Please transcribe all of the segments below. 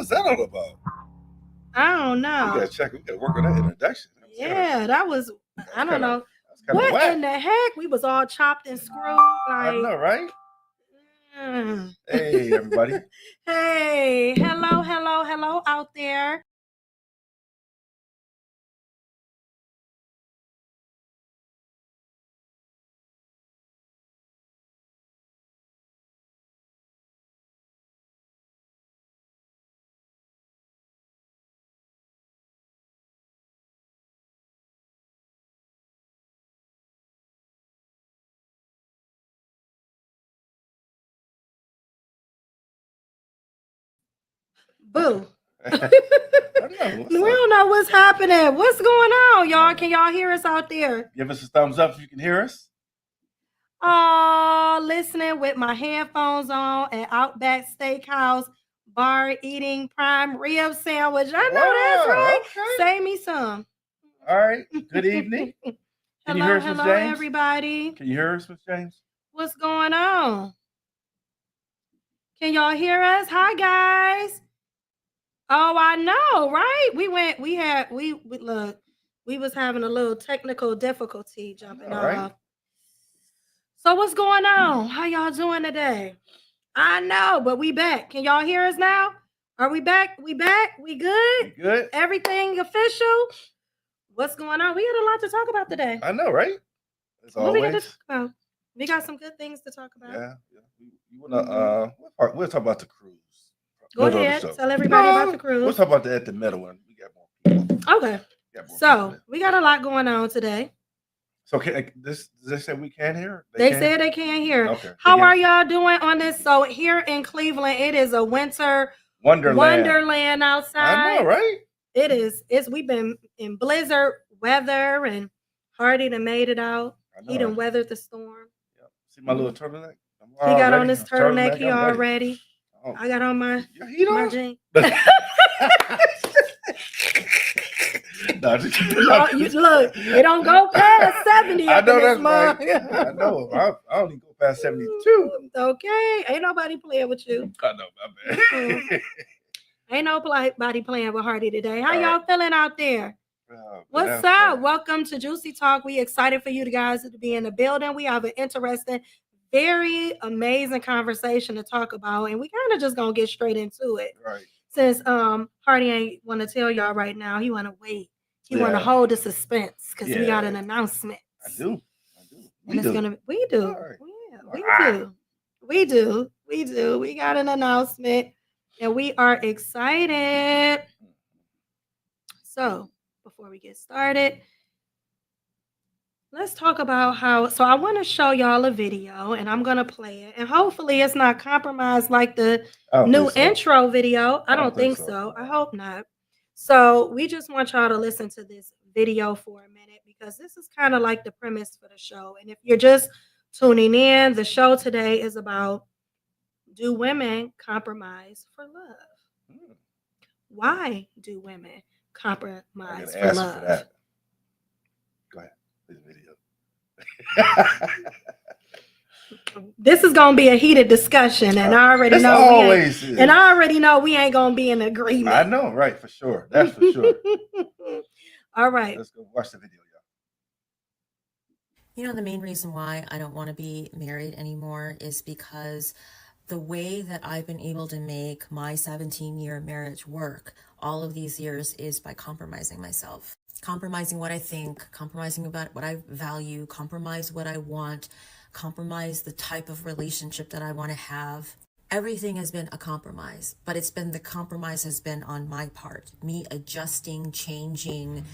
was that all about? I don't know. We gotta work on that introduction. That was I don't know. What whack. In the heck? We was all chopped and screwed. I know, right? Mm. Hey, everybody. Hey, hello out there. Boo. We don't know what's happening. What's going on, y'all? Can y'all hear us out there? Give us a thumbs up if you can hear us. Listening with my headphones on at Outback Steakhouse bar eating prime rib sandwich. I know that's right. Okay. Save me some. All right. Good evening. Can you hear us, Miss James? Everybody. Can you hear us, Miss James? What's going on? Can y'all hear us? Hi, guys. Oh, I know, right? We was having a little technical difficulty jumping off. Right? So what's going on? How y'all doing today? I know, but we back. Can y'all hear us now? Are we back? We back? We good? We good. Everything official? What's going on? We got a lot to talk about today. I know, right? As always. We got to talk about? We got some good things to talk about. Yeah. You wanna we'll talk about the cruise. Go ahead. Tell everybody about the cruise. We'll talk about that at the middle one. We got more people. Okay. So we got a lot going on today. So does they say we can hear? They said they can't hear. Okay. How are y'all doing on this? So here in Cleveland, it is a winter wonderland outside. I know, right? It is. We've been in blizzard weather, and Hardy done made it out. He done weathered the storm. Yep. See my little turtleneck? He got on his turtleneck. He all ready. Oh. I got on my jeans. No, look, it don't go past 70. I know that's right. I know. I only go past 72. Okay. Ain't nobody playing with you. I know, my bad. Ain't nobody playing with Hardy today. How y'all feeling out there? What's up? Welcome to Juicy Talk. We excited for you guys to be in the building. We have an interesting, very amazing conversation to talk about, and we kind of just gonna get straight into it. Right. Since Hardy ain't want to tell y'all right now, he want to wait. He want to hold the suspense because we got an announcement. I do. We do. Right. Yeah, we do. We got an announcement, and we are excited. So before we get started, let's talk about so I want to show y'all a video, and I'm going to play it. And hopefully it's not compromised like the new intro video. I don't think so. I hope not. So we just want y'all to listen to this video for a minute, because this is kind of like the premise for the show. And if you're just tuning in, the show today is about, do women compromise for love? Why do women compromise for love? Go ahead. Play the video. This is gonna be a heated discussion, and I already know we ain't gonna be in agreement. I know, right? For sure. That's for sure. All right. Let's go watch the video, y'all. You know, the main reason why I don't want to be married anymore is because the way that I've been able to make my 17-year marriage work all of these years is by compromising myself. Compromising what I think, compromising about what I value, compromise what I want, compromise the type of relationship that I want to have. Everything has been a compromise, but the compromise has been on my part, me adjusting, changing,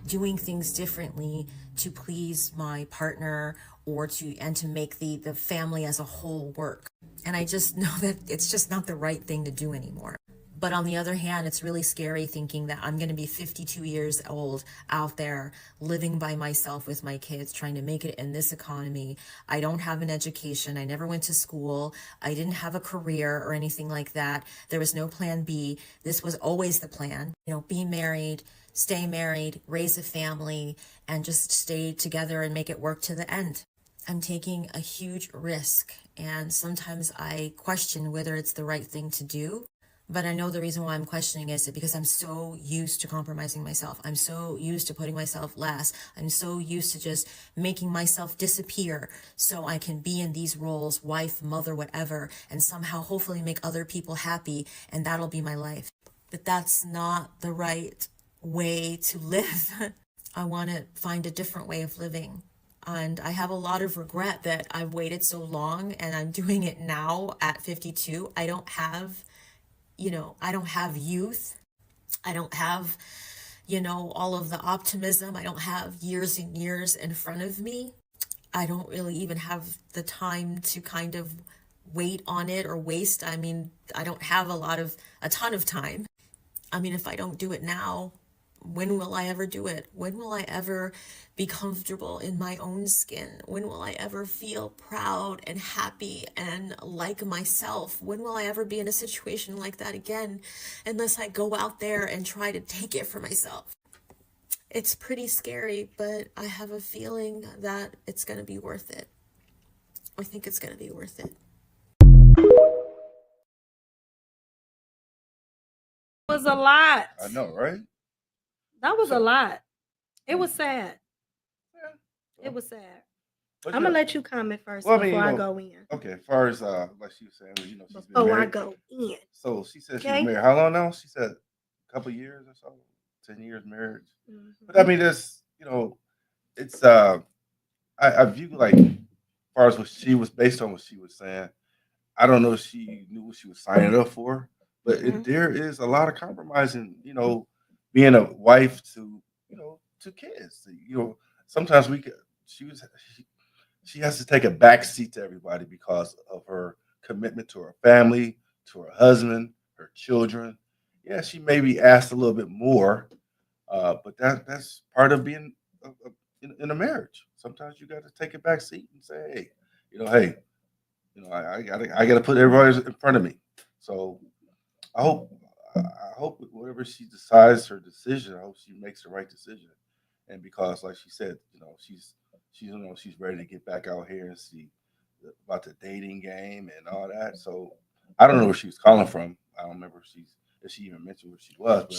doing things differently to please my partner and to make the family as a whole work. And I just know that it's just not the right thing to do anymore. But on the other hand, it's really scary thinking that I'm going to be 52 years old out there living by myself with my kids, trying to make it in this economy. I don't have an education. I never went to school. I didn't have a career or anything like that. There was no plan B. This was always the plan. You know, be married, stay married, raise a family, and just stay together and make it work to the end. I'm taking a huge risk, and sometimes I question whether it's the right thing to do. But I know the reason why I'm questioning is because I'm so used to compromising myself. I'm so used to putting myself last. I'm so used to just making myself disappear so I can be in these roles, wife, mother, whatever, and somehow hopefully make other people happy, and that'll be my life. But that's not the right way to live. I want to find a different way of living. And I have a lot of regret that I've waited so long and I'm doing it now at 52. I don't have youth. I don't have, all of the optimism. I don't have years and years in front of me. I don't really even have the time to kind of wait on it or waste. I mean, I don't have a ton of time. I mean, if I don't do it now, when will I ever do it? When will I ever be comfortable in my own skin? When will I ever feel proud and happy and like myself? When will I ever be in a situation like that again? Unless I go out there and try to take it for myself. It's pretty scary, but I have a feeling that it's going to be worth it. I think it's going to be worth it. It was a lot. I know, right? That was a lot. It was sad. Yeah. It was sad. But I'm gonna let you comment first well, I before mean, I go in. Okay, as far as like she was saying, she's been Before married. I go in. So she said Okay. she's married. How long now? She said a couple years or so. 10 years marriage. But Mhm. I mean, this, it's I view like as far as what she was based on what she was saying. I don't know if she knew what she was signing up for, but Mhm. there is a lot of compromising. Being a wife to to kids. Sometimes she has to take a back seat to everybody because of her commitment to her family, to her husband, her children. Yeah, she may be asked a little bit more, but that's part of being in a marriage. Sometimes you got to take a back seat and say, hey, hey, I gotta put everybody in front of me. So I hope I hope whatever she decides her decision, I hope she makes the right decision. And because, like she said, she's ready to get back out here and see about the dating game and all that. So I don't know where she was calling from. I don't remember if she even mentioned where she was. But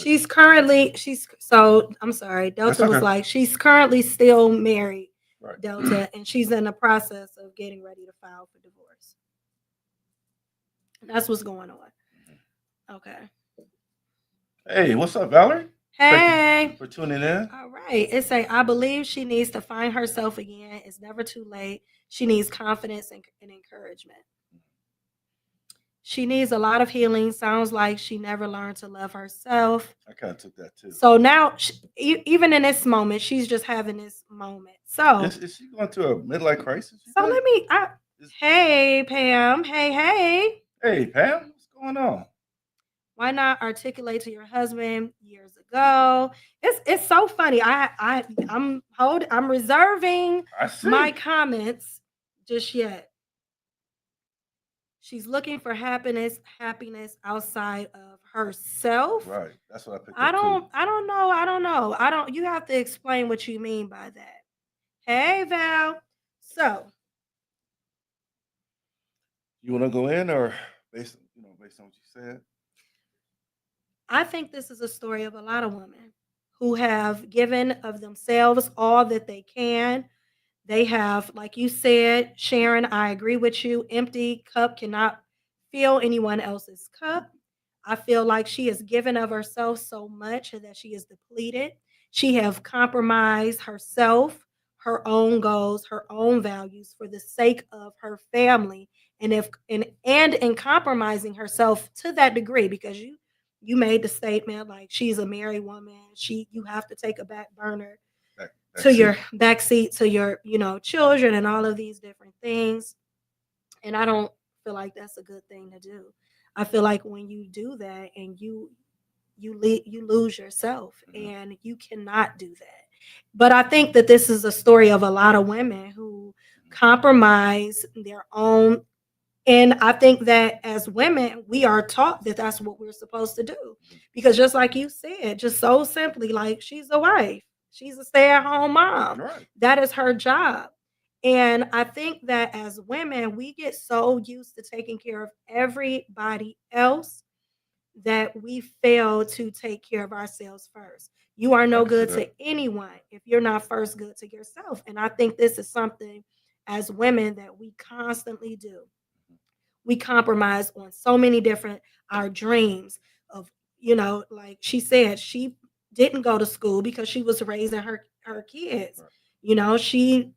I'm sorry. Delta was okay. like, she's currently still married, Right. Delta, and she's in the process of getting ready to file for divorce. That's what's going on. Okay. Hey, what's up, Valerie? Thank Hey. you for tuning in. All right. It say, I believe she needs to find herself again. It's never too late. She needs confidence and encouragement. She needs a lot of healing. Sounds like she never learned to love herself. I kind of took that too. So now, even in this moment, she's just having this moment. So is she going through a midlife crisis? So let me. Hey Pam. Hey Pam, what's going on? Why not articulate to your husband years ago? It's so funny. I'm reserving my comments just yet. She's looking for happiness outside of herself. Right. That's what I picked up. I don't know. You have to explain what you mean by that. Hey Val. So you want to go in or based on what you said? I think this is a story of a lot of women who have given of themselves all that they can. They have, like you said, Sharon, I agree with you. Empty cup cannot fill anyone else's cup. I feel like she has given of herself so much that she is depleted. She have compromised herself, her own goals, her own values for the sake of her family. And in compromising herself to that degree, because you made the statement like she's a married woman, you have to take a back burner to your backseat to your children and all of these different things, and I don't feel like that's a good thing to do. I feel like when you do that and you lose yourself, and you cannot do that. But I think that this is a story of a lot of women who compromise their own. And I think that as women, we are taught that that's what we're supposed to do. Because just like you said, just so simply, like, she's a wife, she's a stay-at-home mom. Right. That is her job. And I think that as women, we get so used to taking care of everybody else that we fail to take care of ourselves first. You are I no can see good to that. anyone if you're not first good to yourself. And I think this is something as women that we constantly do. We compromise on so many different our dreams of, like she said, she didn't go to school because she was raising her kids. Right. She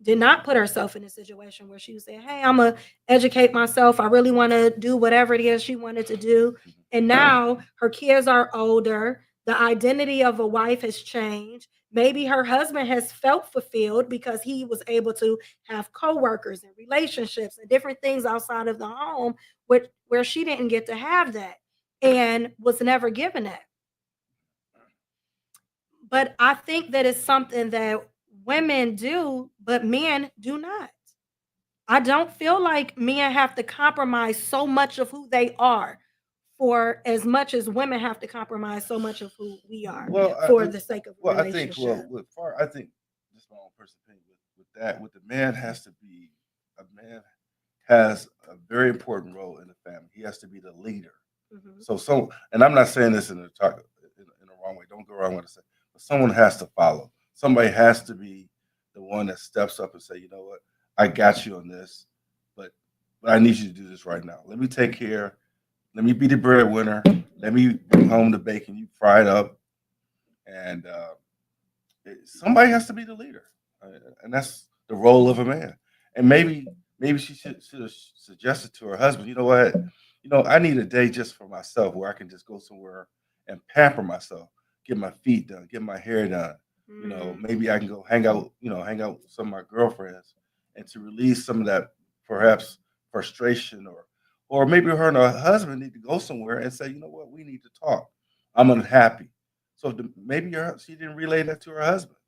did not put herself in a situation where she was saying, hey, I'm gonna educate myself, I really want to do whatever it is she wanted to do. And now her kids are older, the identity of a wife has changed. Maybe her husband has felt fulfilled because he was able to have coworkers and relationships and different things outside of the home, where she didn't get to have that and was never given that. But I think that it's something that women do, but men do not. I don't feel like men have to compromise so much of who they are for as much as women have to compromise so much of who we are Well, for the sake of a well, I think, relationship. I think just my own personal opinion with that, with the man has to be a man has a very important role in the family. He has to be the leader. Mhm. And I'm not saying this in a wrong way. Don't go wrong with it. But someone has to follow. Somebody has to be the one that steps up and say, you know what, I got you on this, but I need you to do this right now. Let me take care. Let me be the breadwinner. Let me bring home the bacon. You fry it up, and somebody has to be the leader, and that's the role of a man. And maybe she should have suggested to her husband, you know what, I need a day just for myself where I can just go somewhere and pamper myself, get my feet done, get my hair done. Mm. Maybe I can go hang out with some of my girlfriends, and to release some of that perhaps frustration, or maybe her and her husband need to go somewhere and say, you know what, we need to talk. I'm unhappy. So maybe she didn't relay that to her husband,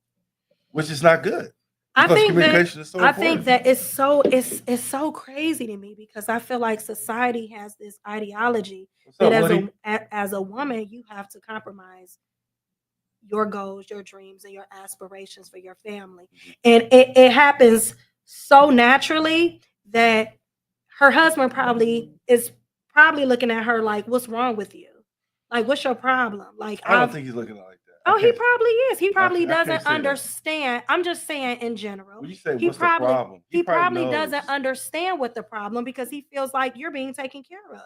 which is not good I because think that communication is so important. it's so crazy to me because I feel like society has this ideology What's that up, Woody? as a woman you have to compromise your goals, your dreams, and your aspirations for your family. And it happens so naturally that her husband probably looking at her like, what's wrong with you? Like, what's your problem? Like, I don't think he's looking at it like that. oh, he probably is. He probably I can't doesn't say that. understand. I'm just saying in general. When you say He what's the probably problem, he he probably probably knows. doesn't understand what the problem because he feels like you're being taken care of.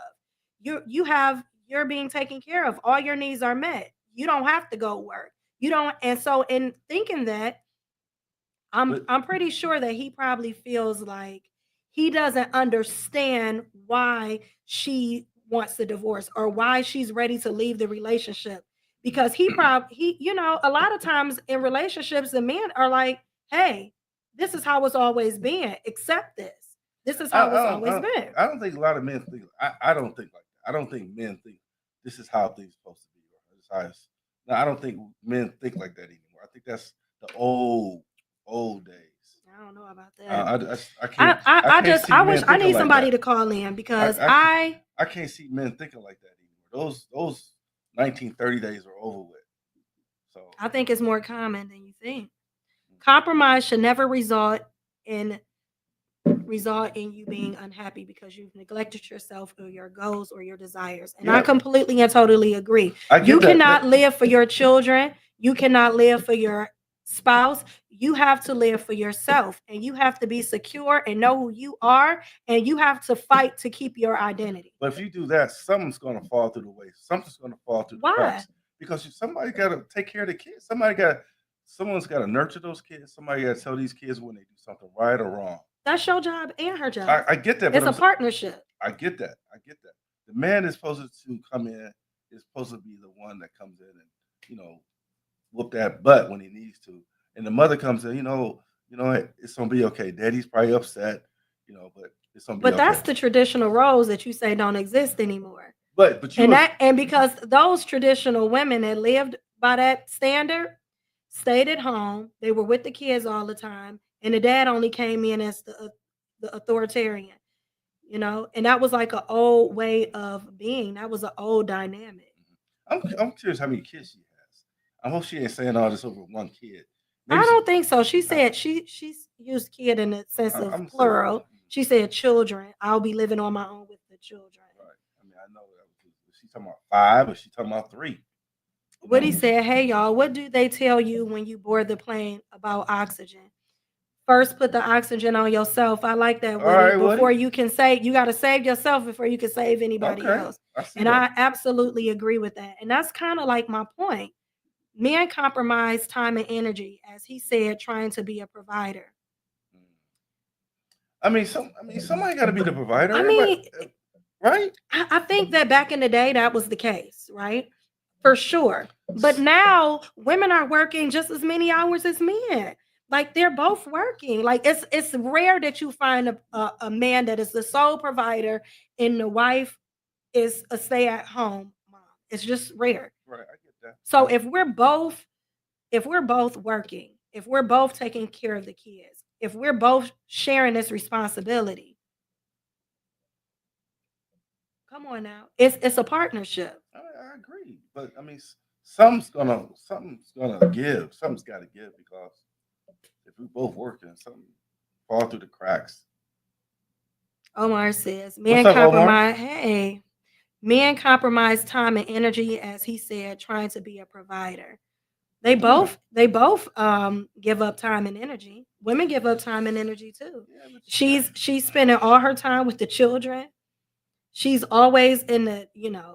You're being taken care of. All your needs are met. You don't have to go work. You don't, and so in thinking that, But I'm pretty sure that he probably feels like he doesn't understand why she wants the divorce or why she's ready to leave the relationship because a lot of times in relationships the men are like, hey, this is how it's always been, accept this, this is how it's always been. I don't think a lot of men think. I don't think like that. I don't think men think this is how things supposed to be. Or this is how no, I don't think men think like that anymore. I think that's the old days. I don't know about Uh, that. I can't. I can't see I wish men I thinking need like somebody that. to call in because I I can't see men thinking like that anymore. Those 1930 days are over with. So I think it's more common than you think. Compromise should never in result in you being unhappy because you've neglected yourself or your goals or your desires. And I yeah, completely and totally agree. I You get that. cannot live for your children. You cannot live for your spouse. You have to live for yourself and you have to be secure and know who you are and you have to fight to keep your identity. But if you do that, something's going to fall through the waste. Something's going to fall through the Why? cracks because somebody got to take care of the kids. Someone's got to nurture those kids. Somebody got to tell these kids when they do something right or wrong. That's your job and her job. I get that, It's but a partnership. I get that. I get that. The man is supposed to come in. Is supposed to be the one that comes in and whoop that butt when he needs to. And the mother comes in. It's gonna be okay. Daddy's probably upset. But it's gonna be But okay. that's the traditional roles that you say don't exist anymore. But you And because those traditional women that lived by that standard stayed at home, they were with the kids all the time, and the dad only came in as the authoritarian, and that was like an old way of being. That was an old dynamic. I'm curious how many kids she has. I hope she ain't saying all this over one kid. I Maybe don't think so. She said she's used kid in the sense of I'm plural. She said children. I'll be living on my own with the children. Right. I mean, I know that She talking about 5 or she talking about 3? What he said, hey y'all, what do they tell you when you board the plane about oxygen? First, put the oxygen on yourself. I like that, Woody. Right, before Woody. you can save, you got to save yourself before you can save anybody Okay, else. I And I absolutely agree with that. And that's kind of like my point. Men compromise time and energy, as he said, trying to be a provider. I mean, somebody got to be the provider. I mean, right? I think that back in the day, that was the case, right? For sure. But now women are working just as many hours as men. Like they're both working. Like it's rare that you find a man that is the sole provider and the wife is a stay-at-home mom. It's just rare. Right, I get that. So if we're both working, if we're both taking care of the kids, if we're both sharing this responsibility, come on now, it's a partnership. I agree, but I mean, something's gonna give. Something's got to give because if we both working, something fall through the cracks. Omar says, men What's up, compromise. Omar? Hey, men compromise time and energy, as he said, trying to be a provider. They both give up time and energy. Women give up time and energy too. Yeah, she's spending all her time with the children. She's always in the,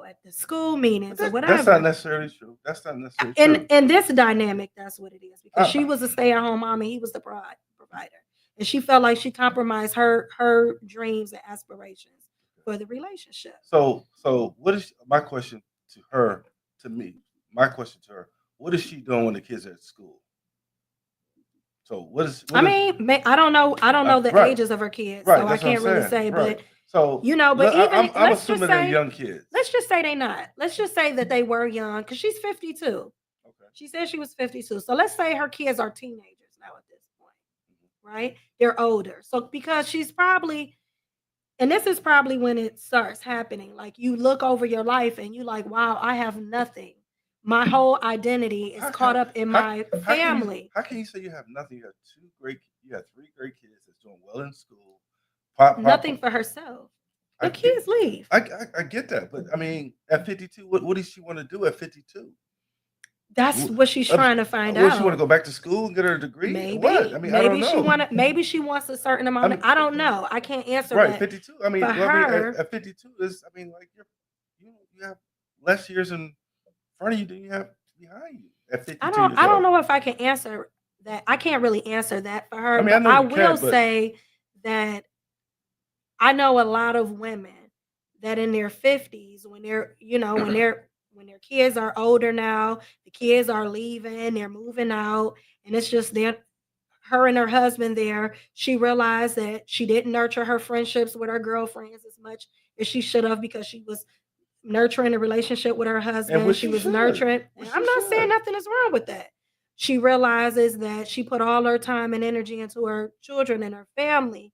at the school meetings or whatever. That's not necessarily true. That's not necessarily true. In this dynamic, that's what it is. Because she was a stay-at-home mom and he was the provider. And she felt like she compromised her dreams and aspirations for the relationship. So what is my question to her, to me? My question to her, what is she doing when the kids are at school? So I don't know the ages of her kids, so I can't really say, but so but even I'm assuming they're young kids. Let's just say they're not. Let's just say that they were young because she's 52. Okay. She said she was 52. So let's say her kids are teenagers now at this point, right? They're older. So because she's probably, and this is probably when it starts happening. Like you look over your life and you like, wow, I have nothing. My whole identity is caught up in my family. How can you say you have nothing? You have 3 great kids that's doing well in school. Nothing for herself. The kids leave. I get that, but I mean, at 52, what does she want to do at 52? That's what she's trying to find out. She want to go back to school and get her degree? Maybe. What? I mean, I don't know. Maybe she wants a certain amount. I don't know. I can't answer right, that. 52. I mean, at 52 is. I mean, like you have less years in front of you than you have behind you. At 52. I don't know if I can answer that. I can't really answer that for her. I mean, I will say that I know a lot of women that in their 50s, when they're, when their kids are older now, the kids are leaving, they're moving out, and it's just her and her husband there. She realized that she didn't nurture her friendships with her girlfriends as much as she should have because she was nurturing a relationship with her husband. She was nurturing. I'm not saying nothing is wrong with that. She realizes that she put all her time and energy into her children and her family.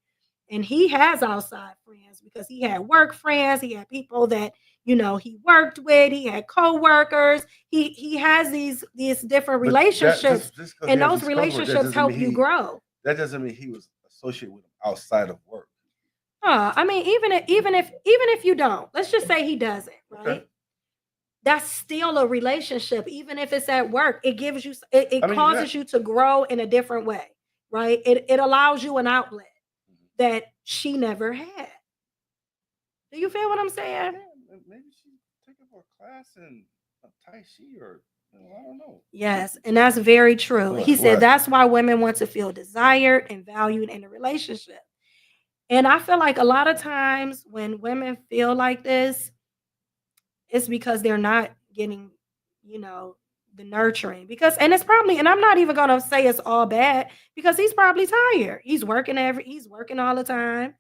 And he has outside friends because he had work friends. He had people that, he worked with. He had co-workers. He has these different relationships. And those relationships help you grow. That doesn't mean he was associated with them outside of work. I mean, even if you don't, let's just say he doesn't, right? Okay. That's still a relationship. Even if it's at work, it gives you, it causes you to grow in a different way, right? It allows you an outlet that she never had. Do you feel what I'm saying? Yeah, maybe she take up a class in Tai Chi or I don't know. Yes, and that's very true. He said that's why women want to feel desired and valued in a relationship. And I feel like a lot of times when women feel like this, it's because they're not getting, the nurturing. And it's probably, and I'm not even going to say it's all bad because he's probably tired. He's working all the time.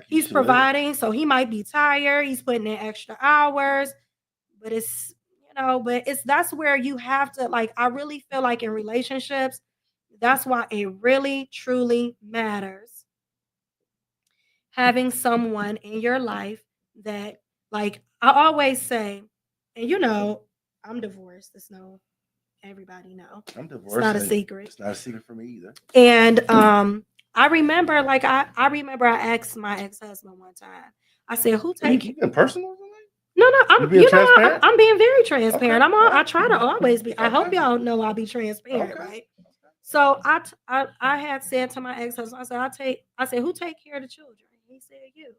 He's providing, so he might be tired. He's putting in extra hours, but that's where you have to, like, I really feel like in relationships, that's why it really, truly matters having someone in your life that, like I always say, and I'm divorced. Everybody know. I'm divorced. It's not a secret. It's not a secret for me either. And I remember, I asked my ex-husband one time. I said, "Who take you been personal tonight?" No, no, You being transparent? I'm being very transparent. Okay. I try to always be. I hope Okay. y'all know I'll be transparent, Okay. right? So I had said to my ex-husband, I said, who take care of the children? He said, you.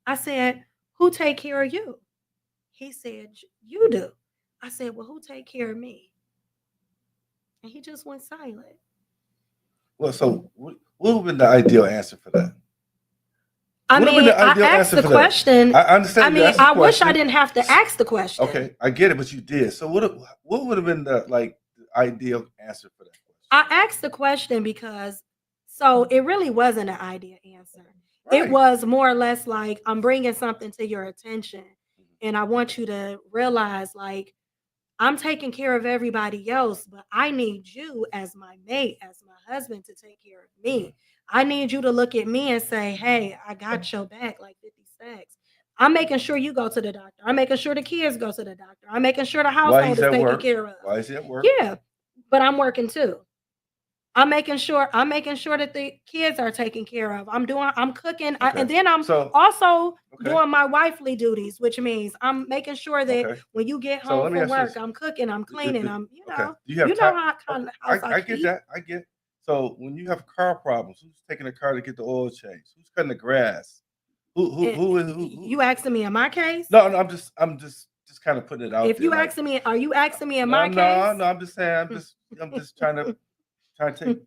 I said, who take care of you? He said, you do. I said, well, who take care of me? And he just went silent. Well, so what would have been the ideal answer for that? I What would have mean, been the I ideal asked answer the for that? question. I understand. I you mean, asked the I wish I question. didn't have to ask the question. Okay, I get it, but you did. So what would have been the ideal answer for that question? I asked the question because so it really wasn't an idea answer. It Right. was more or less like I'm bringing something to your attention and I want you to realize like I'm taking care of everybody else, but I need you as my mate, as my husband to take care of me. I need you to look at me and say, "Hey, I got your back like 50 stacks." I'm making sure you go to the doctor. I'm making sure the kids go to the doctor. I'm making sure the Why household he's is at taken work? care of. Why is he at work? Yeah, but I'm working too. I'm making sure that the kids are taken care of. I'm cooking, Okay. and then I'm So also okay. doing my wifely duties, which means I'm making sure that Okay. when you get So home let me from ask you work, this. I'm cooking, I'm cleaning, I'm Okay. Do you have you know time? how kind Okay. of house I I get keep. that. I get. So when you have car problems, who's taking the car to get the oil changed? Who's cutting the grass? And Who? you asking me in my case? No, no. I'm just kind of putting it out If there. you Like, asking me, are you asking me in no, my no, case? no. I'm just saying. I'm just trying to take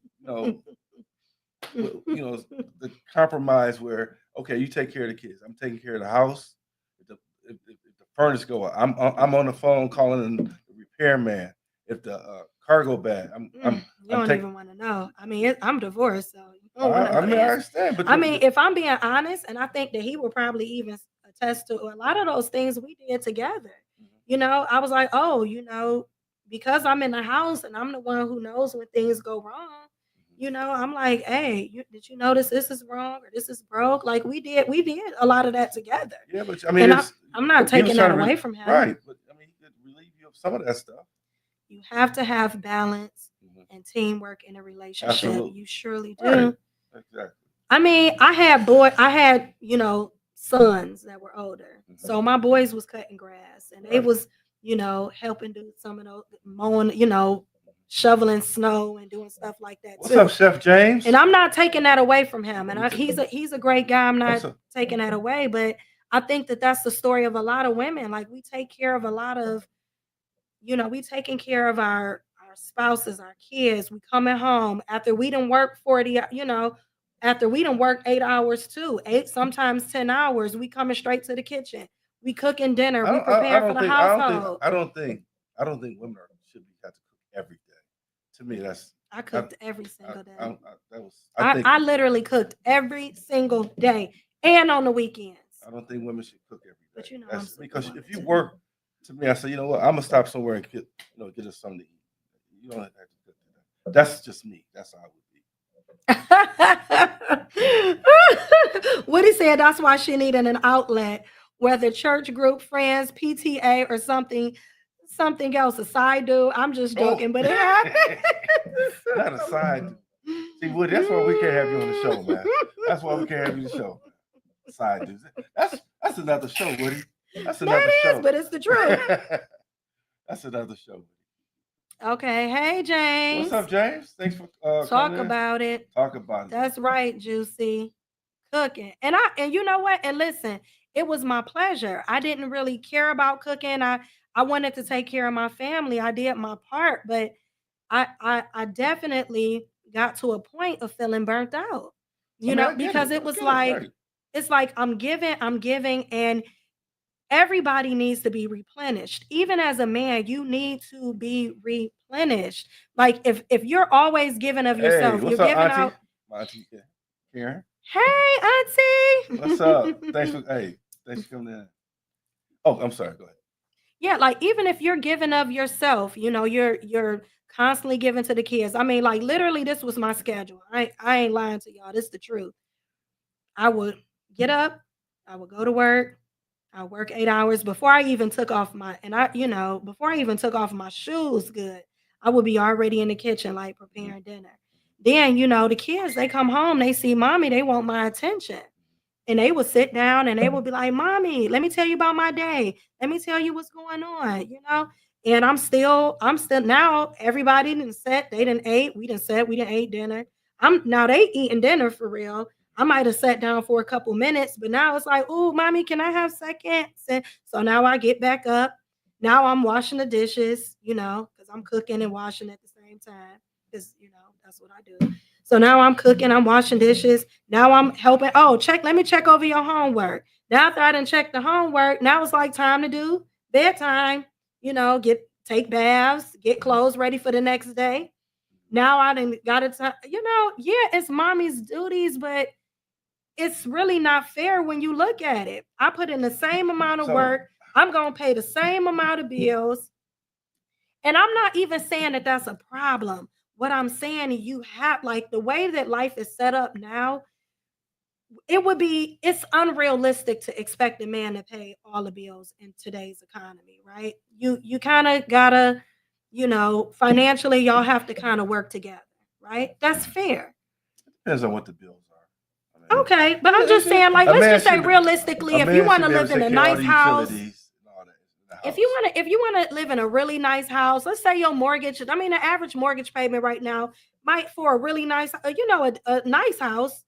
the compromise where okay, you take care of the kids. I'm taking care of the house. If the furnace go out, I'm on the phone calling the repairman. If the car go bad, You I'm don't taking. even want to know. I mean, I'm divorced, so you don't want to I know the mean, I answer. understand, but I mean, if I'm being honest, and I think that he will probably even attest to a lot of those things we did together. I was like, oh, because I'm in the house and I'm the one who knows when things go wrong. I'm like, hey, did you notice this is wrong or this is broke? Like we did a lot of that together, yeah, but I mean, and it's I'm not he was taking trying that to away from him. right, but I mean, he could relieve you of some of that stuff. You have to have balance Mhm. and teamwork in a relationship. Absolutely, You surely do. right, exactly. I mean, I had, sons that were older. So my boys was cutting grass and they Right. was, helping do some of those mowing, shoveling snow and doing stuff like that What's up, too. Chef James? And I'm not taking that away from him. And he's a great guy. I'm What's not up? taking that away, but I think that that's the story of a lot of women. Like we take care of a lot of, we taking care of our spouses, our kids. We coming home after we done work 40, after we done work 8 hours too, 8, sometimes 10 hours, we coming straight to the kitchen. We cooking dinner, we I preparing for don't the think household. I don't think women should be have to cook every day. To me, that's I cooked every single day. that was I think I literally cooked every single day and on the weekends. I don't think women should cook every day. But I'm That's because superwoman if you too. work, to me, I say, you know what, I'm gonna stop somewhere and get us something to eat. You don't have to cook today. That's just me. That's how I would be. Woody said that's why she needed an outlet, whether church group, friends, PTA, or something else, a side dude. I'm just joking, but it happens. Not a side. See, Woody, that's why we can't have you on the show, man. That's why we can't have you on the show. Side dudes. That's another show, Woody. That's another show. But it's the truth. That's another show. Okay. Hey, James. What's up, James? Thanks for Talk coming in. about it. Talk about it. That's right, Juicy. Cooking. And you know what? And listen, it was my pleasure. I didn't really care about cooking. I wanted to take care of my family. I did my part, but I definitely got to a point of feeling burnt out. I mean, I get Because it. it was I get it, like right. it's like I'm giving, and everybody needs to be replenished. Even as a man, you need to be replenished. Like if you're always giving of Hey, yourself, what's you're up, giving Auntie? out. My Auntie Karen. Hey, Auntie. What's up? Thanks for coming in. Oh, I'm sorry. Go ahead. Yeah, like even if you're giving of yourself, you're constantly giving to the kids. I mean, like literally, this was my schedule. I ain't lying to y'all. This is the truth. I would get up, I would go to work, I work 8 hours before I even took off before I even took off my shoes. Good, I would be already in the kitchen, like preparing dinner. Then the kids, they come home, they see mommy, they want my attention. And they would sit down and they would be like, "Mommy, let me tell you about my day. Let me tell you what's going on," you know? And I'm still now everybody didn't sit, they didn't ate, we didn't sit, we didn't ate dinner. I'm now they eating dinner for real. I might have sat down for a couple minutes, but now it's like, "Oh, mommy, can I have seconds?" And so now I get back up. Now I'm washing the dishes, because I'm cooking and washing at the same time. Because that's what I do. So now I'm cooking, I'm washing dishes. Now I'm helping. Oh, let me check over your homework. Now after I didn't check the homework, now it's like time to do bedtime, take baths, get clothes ready for the next day. Now I didn't got it. Yeah, it's mommy's duties, but it's really not fair when you look at it. I put in the same amount of work. I'm going to pay the same amount of bills. And I'm not even saying that that's a problem. What I'm saying, you have like the way that life is set up now, it's unrealistic to expect a man to pay all the bills in today's economy, right? You kind of gotta, financially, y'all have to kind of work together, right? That's fair. Depends on what the bills are. Okay, but I'm just saying, like, let's just say realistically, if you want to live in a nice house, if you want to live in a really nice house, let's say your mortgage, the average mortgage payment right now might for a really nice, a nice house,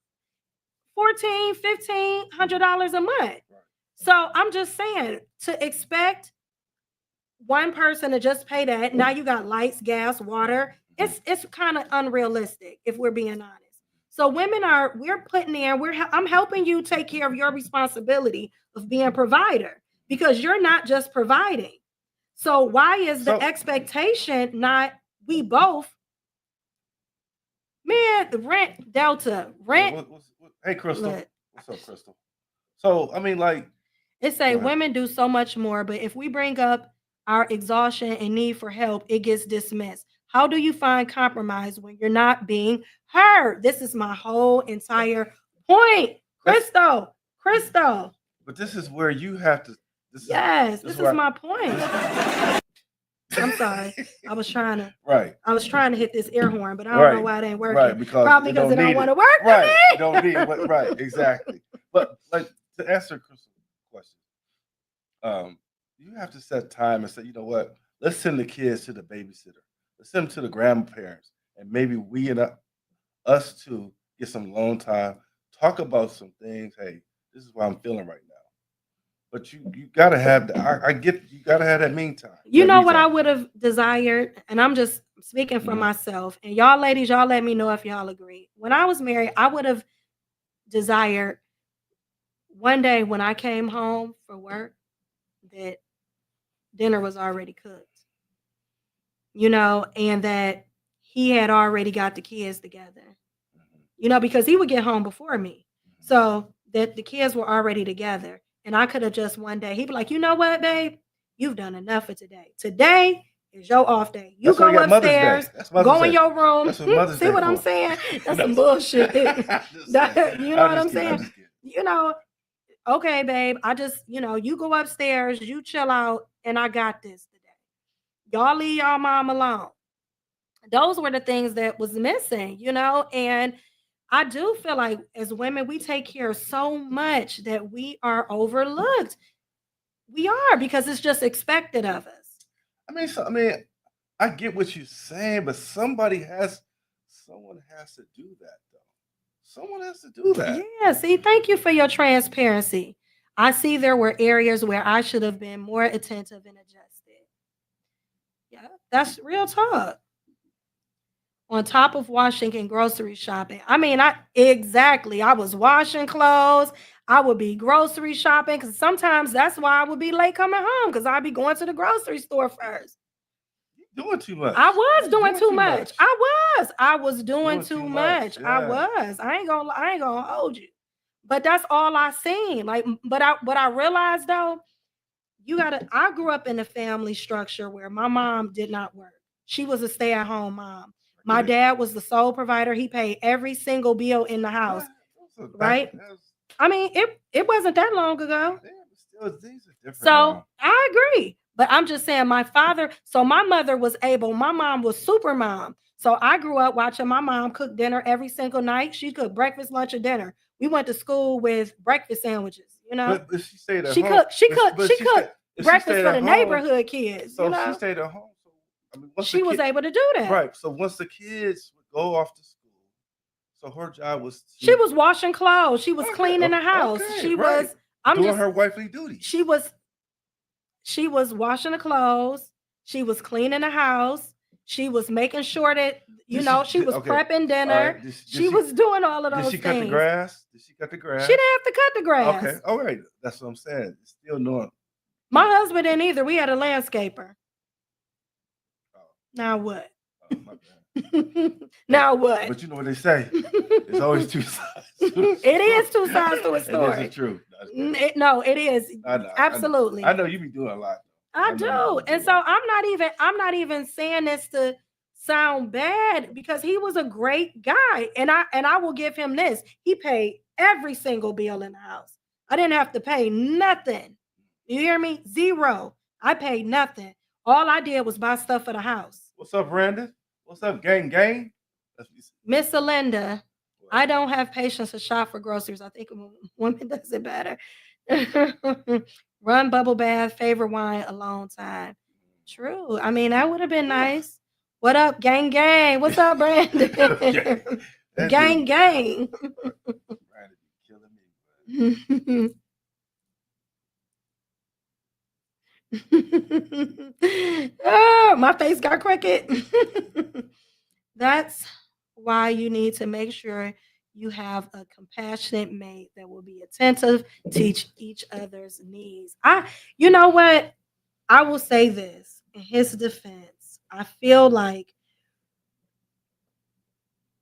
$1,400-$1,500 a month. So I'm just saying, to expect one person to just pay that, now you got lights, gas, water, it's kind of unrealistic if we're being honest. So we're putting in, I'm helping you take care of your responsibility of being a provider, because you're not just providing. So why is the expectation not we both? Man, the rent, Delta, rent. Hey, Crystal. What's up, Crystal? So, it say women do so much more, but if we bring up our exhaustion and need for help, it gets dismissed. How do you find compromise when you're not being heard? This is my whole entire point. Crystal. But this is where you have to. This is my point. I'm sorry. I was trying to. Right. I was trying to hit this air horn, but I don't know why it ain't working. Right, probably because it don't want to work. Right. You don't need it. Right. Exactly. But to answer Crystal's question, you have to set time and say, you know what? Let's send the kids to the babysitter. Let's send them to the grandparents, and maybe we and us two get some alone time. Talk about some things. Hey, this is what I'm feeling right now. But you gotta have that. I get you gotta have that meantime. You know what I would have desired, and I'm just speaking for myself. And y'all ladies, y'all let me know if y'all agree. When I was married, I would have desired one day when I came home for work that dinner was already cooked. And that he had already got the kids together. Because he would get home before me. So that the kids were already together. And I could have just one day, he'd be like, you know what, babe? You've done enough for today. Today is your off day. You go upstairs, go in your room. See what I'm saying? That's some bullshit. You know what I'm saying? Okay, babe, I just, you go upstairs, you chill out, and I got this today. Y'all leave y'all mom alone. Those were the things that was missing, and I do feel like as women, we take care of so much that we are overlooked. We are, because it's just expected of us. I get what you're saying, but someone has to do that, though. Someone has to do that. Yeah, see, thank you for your transparency. I see there were areas where I should have been more attentive and adjusted. Yeah, that's real talk. On top of washing and grocery shopping. I was washing clothes. I would be grocery shopping, because sometimes that's why I would be late coming home, because I'd be going to the grocery store first. You're doing too much. I was doing too much. I was doing too much. Yeah. I was. I ain't gonna hold you. But that's all I seen. What I realized though, I grew up in a family structure where my mom did not work. She was a stay-at-home mom. My dad was the sole provider. He paid every single bill in the house, right? It wasn't that long ago. Things are different so now. I agree. But I'm just saying my mother was my mom was super mom. So I grew up watching my mom cook dinner every single night. She cooked breakfast, lunch, and dinner. We went to school with breakfast sandwiches, you know. But if she stayed at She home, cooked. She but cooked. but She she cooked stayed, if she breakfast stayed for at the home, neighborhood kids, so you if she know. stayed at home. So I mean, once She the was kid, able to do that. right? So once the kids would go off to school, so her job was She was washing clothes. She was okay, cleaning the house. okay, She right, was. I'm doing just. her wifely duties. She was washing the clothes. She was cleaning the house. She was making sure that, you Did know, she was okay? prepping All dinner. right. Did She was doing all of Did those she cut the things. grass? Did she cut the She grass? didn't have to cut the grass. Okay. All right. That's what I'm saying. It's still doing. My husband didn't either. We had a landscaper. Oh, Now what? my bad. Now what? But you know what they say. It's always two sides. It is two sides to a story. It is the truth. No, it is. I know, Absolutely. I know you be doing a lot. I do. And so I'm not even saying this to sound bad, because he was a great guy. And I will give him this. He paid every single bill in the house. I didn't have to pay nothing. You hear me? Zero. I paid nothing. All I did was buy stuff for the house. What's up, Brandon? What's up, gang? Miss Alinda, I don't have patience to shop for groceries. I think a woman does it better. Run bubble bath, favorite wine, alone time. True. I mean, that would have been nice. What up, gang? What's up, Brandon? Gang. Brandon killing me. Oh, my face got crooked. That's why you need to make sure you have a compassionate mate that will be attentive to each other's needs. You know what? I will say this in his defense. I feel like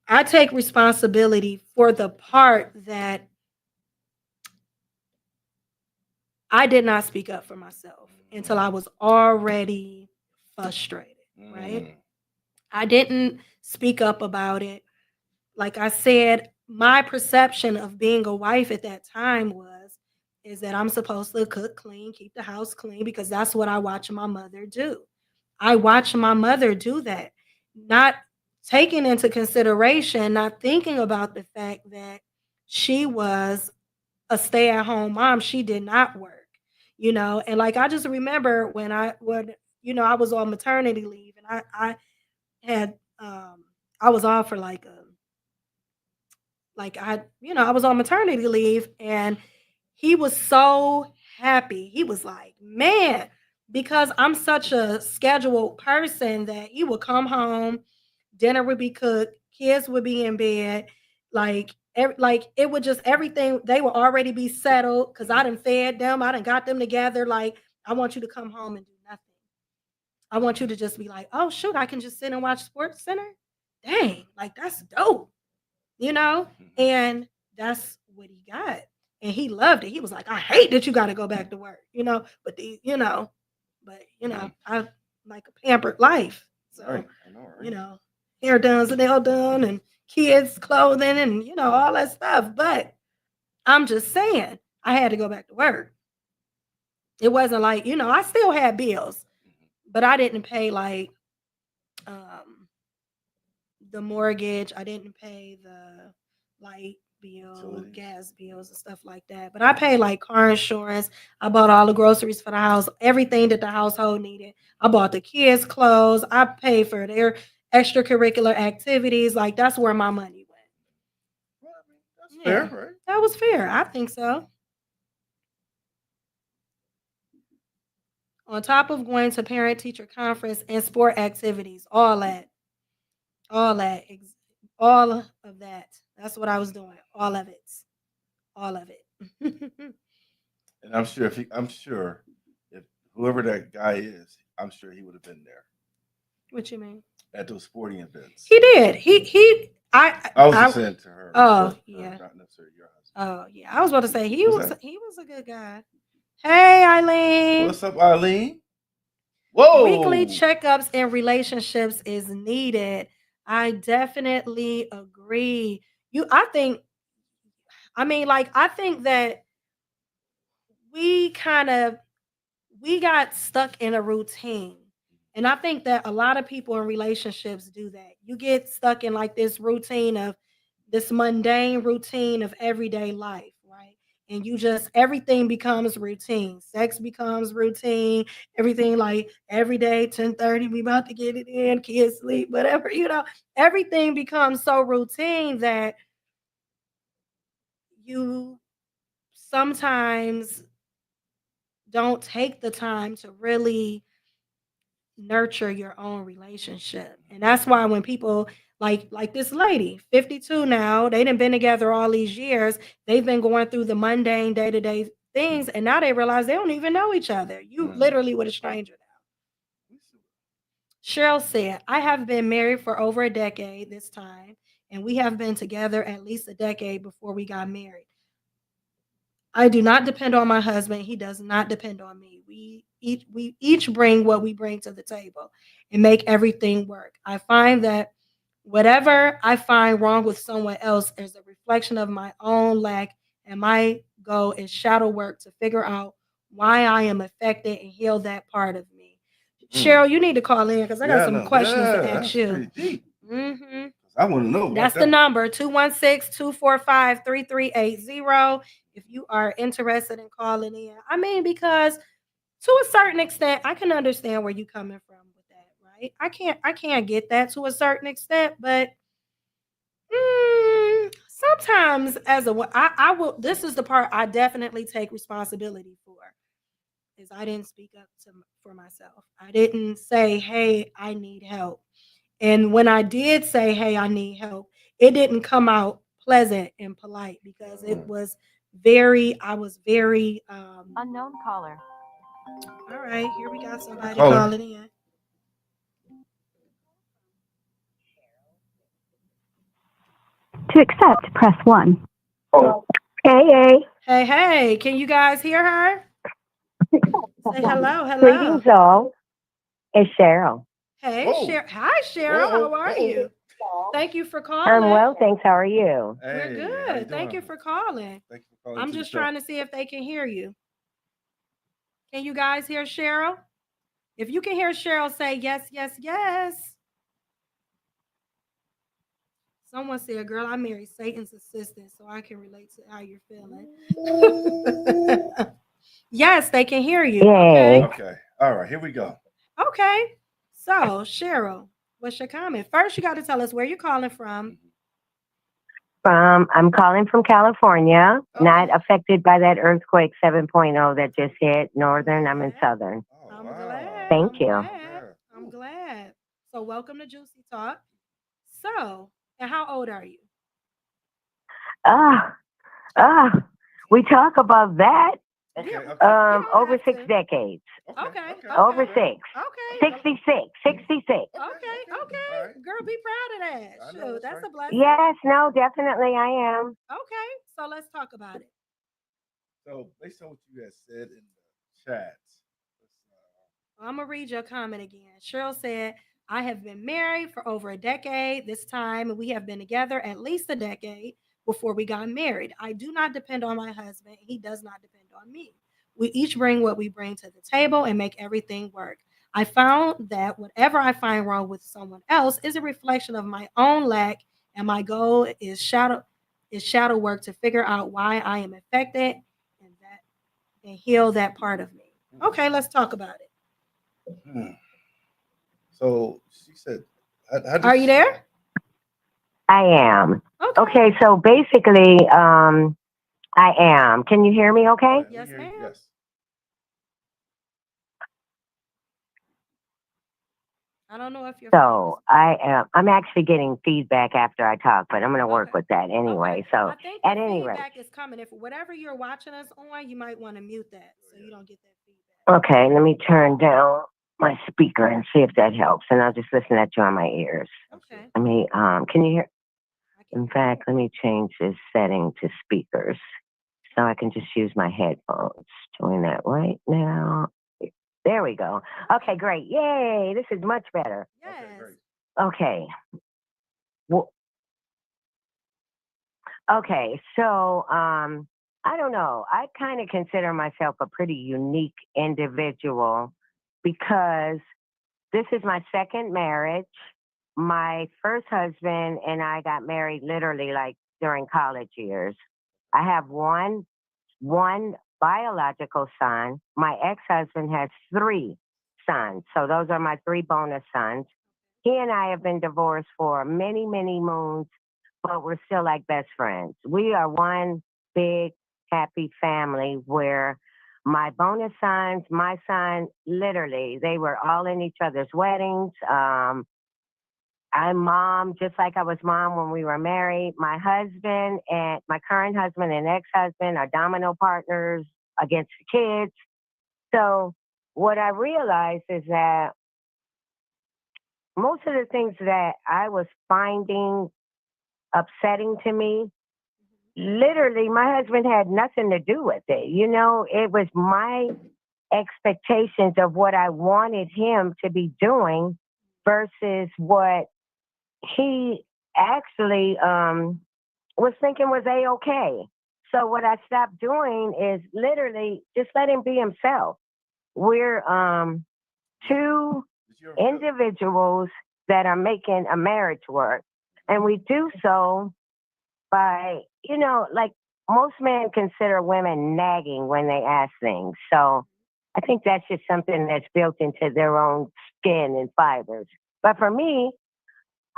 I take responsibility for the part that I did not speak up for myself until I was already frustrated, right? I didn't speak up about it. Like I said, my perception of being a wife at that time is that I'm supposed to cook clean, keep the house clean, because that's what I watch my mother do. I watch my mother do that, not taking into consideration, not thinking about the fact that she was a stay-at-home mom. She did not work, and like I just remember when I was on maternity leave, and I had I was off for I was on maternity leave, and he was so happy. He was like, man, because I'm such a scheduled person that he would come home, dinner would be cooked, kids would be in bed, like it would just everything, they would already be settled because I done fed them, I done got them together. Like, I want you to come home and do nothing. I want you to just be like, oh shoot, I can just sit and watch Sports Center. Dang, like that's dope, and that's what he got. And he loved it. He was like, I hate that you got to go back to work, I like a pampered life. So, right. I know, right? Hair done, nail done, and kids' clothing, and, all that stuff. But I'm just saying, I had to go back to work. It wasn't like, I still had bills, but I didn't pay like the mortgage. I didn't pay the light bill, gas bills, and stuff like that. But I paid like car insurance. I bought all the groceries for the house, everything that the household needed. I bought the kids' clothes. I paid for their extracurricular activities. Like, that's where my money went. Well, I mean, that's fair, right? That was fair. I think so. On top of going to parent-teacher conference and sport activities, all that, all of that. That's what I was doing. All of it. And I'm sure if whoever that guy is, I'm sure he would have been there. What you mean? At those sporting events. He did. I was just saying to her. Oh, yeah. Not necessarily your husband. Oh, yeah. I was about to say he was a good guy. Hey, Eileen. What's up, Eileen? Whoa. Weekly checkups in relationships is needed. I definitely agree. I think that we got stuck in a routine. And I think that a lot of people in relationships do that. You get stuck in like this routine of this mundane routine of everyday life, right? And you just everything becomes routine. Sex becomes routine. Everything like every day, 10:30, we about to get it in, kids sleep, whatever, everything becomes so routine that you sometimes don't take the time to really nurture your own relationship. And that's why when people like this lady, 52 now, they done been together all these years. They've been going through the mundane day-to-day things, and now they realize they don't even know each other. You literally with a stranger now. Cheryl said, I have been married for over a decade this time, and we have been together at least a decade before we got married. I do not depend on my husband. He does not depend on me. We each bring what we bring to the table and make everything work. I find that whatever I find wrong with someone else is a reflection of my own lack, and my goal is shadow work to figure out why I am affected and heal that part of me. Cheryl, you need to call in because I got some questions to ask you. Mm-hmm. I want to know. That's the number, 216-245-3380. If you are interested in calling in. I mean, because to a certain extent, I can understand where you're coming from with that, right? I can't get that to a certain extent, but sometimes I will. This is the part I definitely take responsibility for. Is I didn't speak up for myself. I didn't say, "Hey, I need help." And when I did say, "Hey, I need help," it didn't come out pleasant and polite because I was very Unknown caller. all right, here we got somebody calling in. To accept, press 1. Oh. Hey. Hey, can you guys hear her? Say hello. Greetings all. It's Cheryl. Hey, Cheryl. Hi, Cheryl. How are you? Thank you for calling. I'm well, thanks. How are you? We're good. Thank you for calling. I'm just trying to see if they can hear you. Can you guys hear Cheryl? If you can hear Cheryl, say yes, yes, yes. Someone said, girl, I married Satan's assistant, so I can relate to how you're feeling. Yes, they can hear you. Yay. Okay. All right. Here we go. Okay. So, Cheryl, what's your comment? First, you got to tell us where you're calling from. I'm calling from California, not affected by that earthquake 7.0 that just hit Northern. I'm in Southern. I'm glad. Thank you. I'm glad. So, welcome to Juicy Talk. So, and how old are you? We talk about that. Okay. Over 6 decades. Okay. Over 6. Okay. 66. Okay. Girl, be proud of that. Shoot, that's a blessing. Yes, no, definitely I am. Okay. So let's talk about it. So based on what you had said in the chats, I'm going to read your comment again. Cheryl said, I have been married for over a decade this time, and we have been together at least a decade before we got married. I do not depend on my husband. He does not depend on me. We each bring what we bring to the table and make everything work. I found that whatever I find wrong with someone else is a reflection of my own lack, and my goal is shadow work to figure out why I am affected and heal that part of me. Okay, let's talk about it. So she said, are you there? I am. Okay, so basically, I am. Can you hear me okay? Yes, ma'am. Yes. I don't know if you're. So I am. I'm actually getting feedback after I talk, but I'm going to work with that anyway. So I think at any rate, feedback is coming. If whatever you're watching us on, you might want to mute that so you don't get that feedback. Okay, let me turn down my speaker and see if that helps, and I'll just listen at you on my ears. Okay. Let me. Can you hear? In fact, let me change this setting to speakers so I can just use my headphones. Doing that right now. There we go. Okay, great. Yay, this is much better. Yes. Okay, great. Okay. Well, okay, so I don't know. I kind of consider myself a pretty unique individual because this is my second marriage. my first husband and I got married literally like during college years. I have one biological son. My ex-husband has three sons. So those are my three bonus sons. He and I have been divorced for many, many moons, but we're still like best friends. We are one big happy family where my bonus sons, my son, literally, they were all in each other's weddings. I'm mom, just like I was mom when we were married. My husband and my current husband and ex-husband are domino partners against the kids. So what I realized is that most of the things that I was finding upsetting to me, literally my husband had nothing to do with it. You know, it was my expectations of what I wanted him to be doing versus what he actually was thinking was a-okay. So what I stopped doing is literally just let him be himself. We're two individuals that are making a marriage work. And we do so by, you know, like most men consider women nagging when they ask things. So I think that's just something that's built into their own skin and fibers. But for me,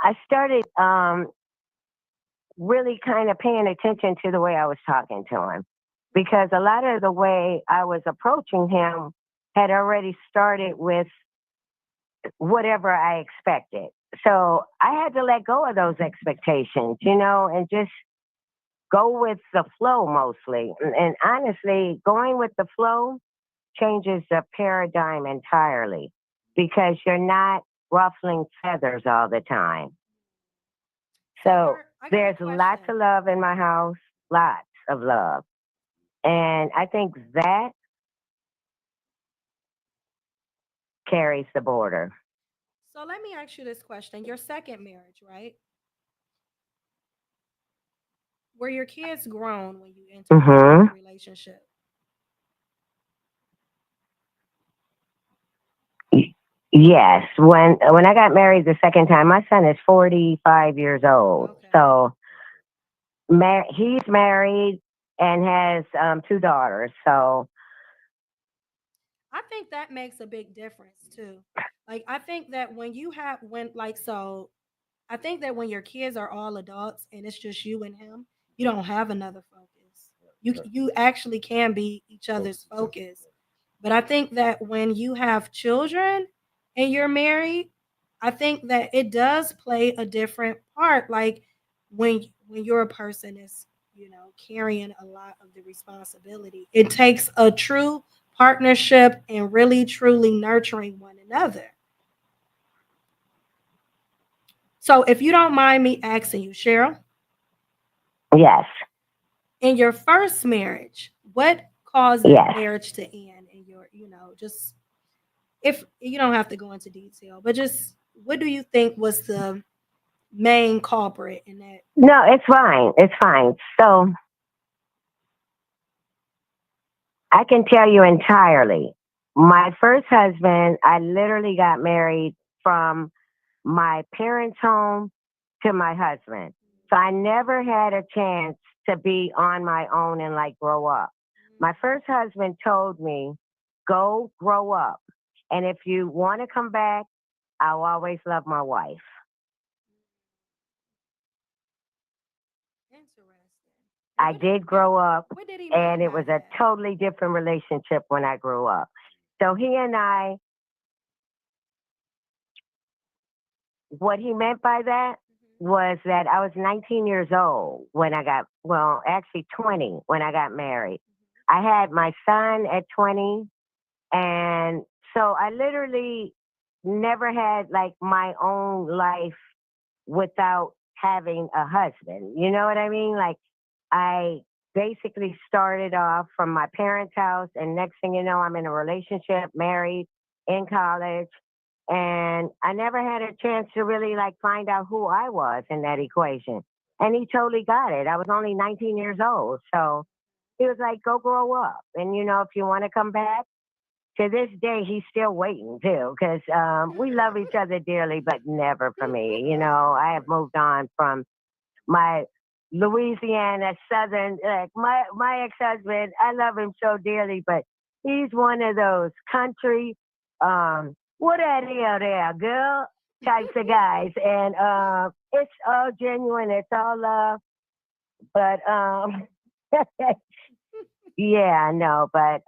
I started really kind of paying attention to the way I was talking to him because a lot of the way I was approaching him had already started with whatever I expected. So I had to let go of those expectations, you know, and just go with the flow mostly. And honestly, going with the flow changes the paradigm entirely because you're not ruffling feathers all the time. So I got a there's lots question. of love in my house, lots of love. And I think that carries the border. So let me ask you this question. Your second marriage, right? Were your kids grown when you entered into Hmm. that relationship? Yes. When I got married the second time, my son is 45 years old. Okay. So he's married and has two daughters. So I think that makes a big difference too. Like I think that when you have when like so I think that when your kids are all adults and it's just you and him, you don't have another focus. You actually can be each other's focus. But I think that when you have children and you're married, I think that it does play a different part. Like when you're a person is, carrying a lot of the responsibility. It takes a true partnership and really truly nurturing one another. So if you don't mind me asking you, Cheryl, yes, in your first marriage, what caused that yes. marriage to end in your, just if you don't have to go into detail, but just what do you think was the main culprit in that? No, it's fine. It's fine. So I can tell you entirely. My first husband, I literally got married from my parents' home to my husband. So I never had a chance to be on my own and like grow up. My first husband told me, go grow up. And if you want to come back, I'll always love my wife. Interesting. And I did grow up, what did he mean and it by was a that? totally different relationship when I grew up. So he and I, what he meant by that was that I was 19 years old when I got, well, actually 20 when I got married. I had my son at 20. And so I literally never had like my own life without having a husband. You know what I mean? Like I basically started off from my parents' house, and next thing you know, I'm in a relationship, married, in college. And I never had a chance to really like find out who I was in that equation. And he totally got it. I was only 19 years old. So he was like, go grow up. And, you know, if you want to come back, to this day, he's still waiting too, because we love each other dearly, but never for me. You know, I have moved on from my Louisiana Southern, like my ex-husband. I love him so dearly, but he's one of those country, what that hell there, girl, types of guys, and it's all genuine, it's all love, but yeah, no, but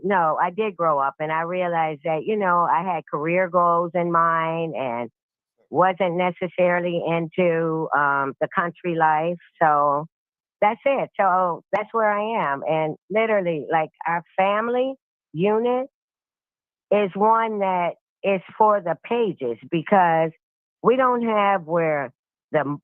no, I did grow up and I realized that, you know, I had career goals in mind and wasn't necessarily into the country life. So that's it. So that's where I am. And literally, like, our family unit is one that is for the pages, because we don't have where the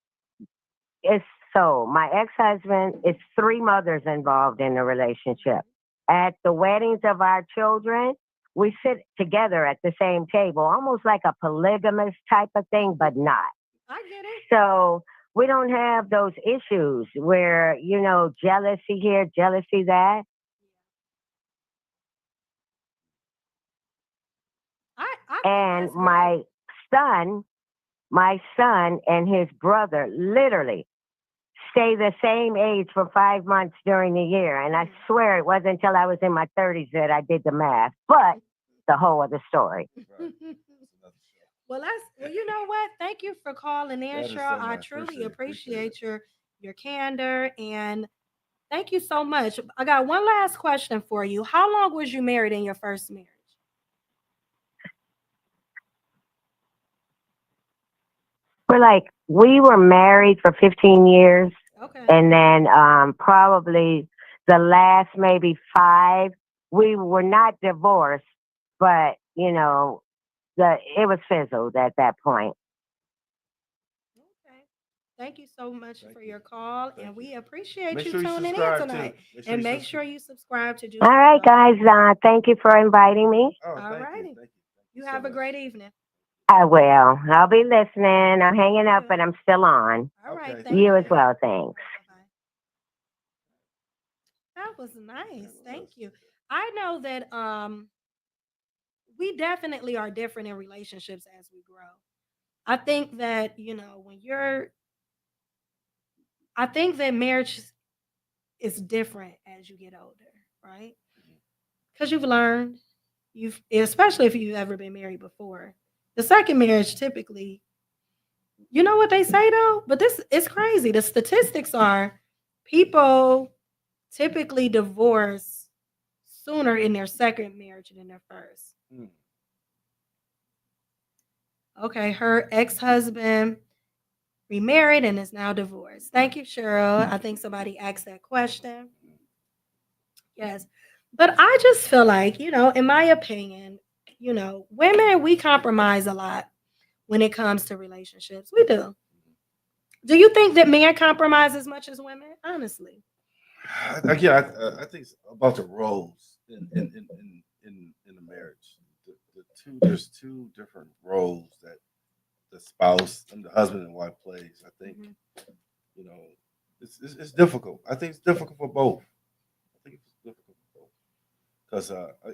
it's so my ex-husband, it's 3 mothers involved in the relationship. At the weddings of our children, we sit together at the same table, almost like a polygamous type of thing, but not. I get it. So we don't have those issues where, you know, jealousy here, jealousy that. I And think that's great. my son and his brother literally stay the same age for 5 months during the year. And I swear it wasn't until I was in my 30s that I did the math. But the whole other story. Right. That's another show. Well, you know what? Thank you for calling in, That is Cheryl. so I nice. truly Appreciate it. appreciate your candor, and thank you so much. I got one last question for you. How long was you married in your first marriage? We were married for 15 years. Okay. And then probably the last maybe 5, we were not divorced, but, you know, it was fizzled at that point. Okay. Thank you so much Thank for you. your call, Thank and you. we appreciate Make you sure you tuning in subscribe too. tonight. Make sure And you make subscribe. sure you subscribe to All Juicy right, Flow. guys. Thank you for inviting me. Oh, All thank you. righty. Thank you. Thank you You so have a much. great evening. I will. I'll be listening. I'm hanging up, Good. but I'm still on. All right. Okay. Thank You as you. well. Thanks. Bye-bye. That was nice. That Thank was. you. I know that we definitely are different in relationships as we grow. I think that, you know, I think that marriage is different as you get older, right? Because you've learned, especially if you've ever been married before. The second marriage typically, you know what they say though? But this is crazy. The statistics are people typically divorce sooner in their second marriage than their first. Mm. Okay, her ex-husband remarried and is now divorced. Thank you, Cheryl. I think somebody asked that question. Yes. But I just feel like, you know, in my opinion, you know, women, we compromise a lot when it comes to relationships. We do. Do you think that men compromise as much as women? Honestly. Again, I think it's about the roles in the marriage. There's 2 different roles that the spouse and the husband and wife plays. I think Mhm. you know it's difficult. I think it's difficult for both. I think it's difficult for both because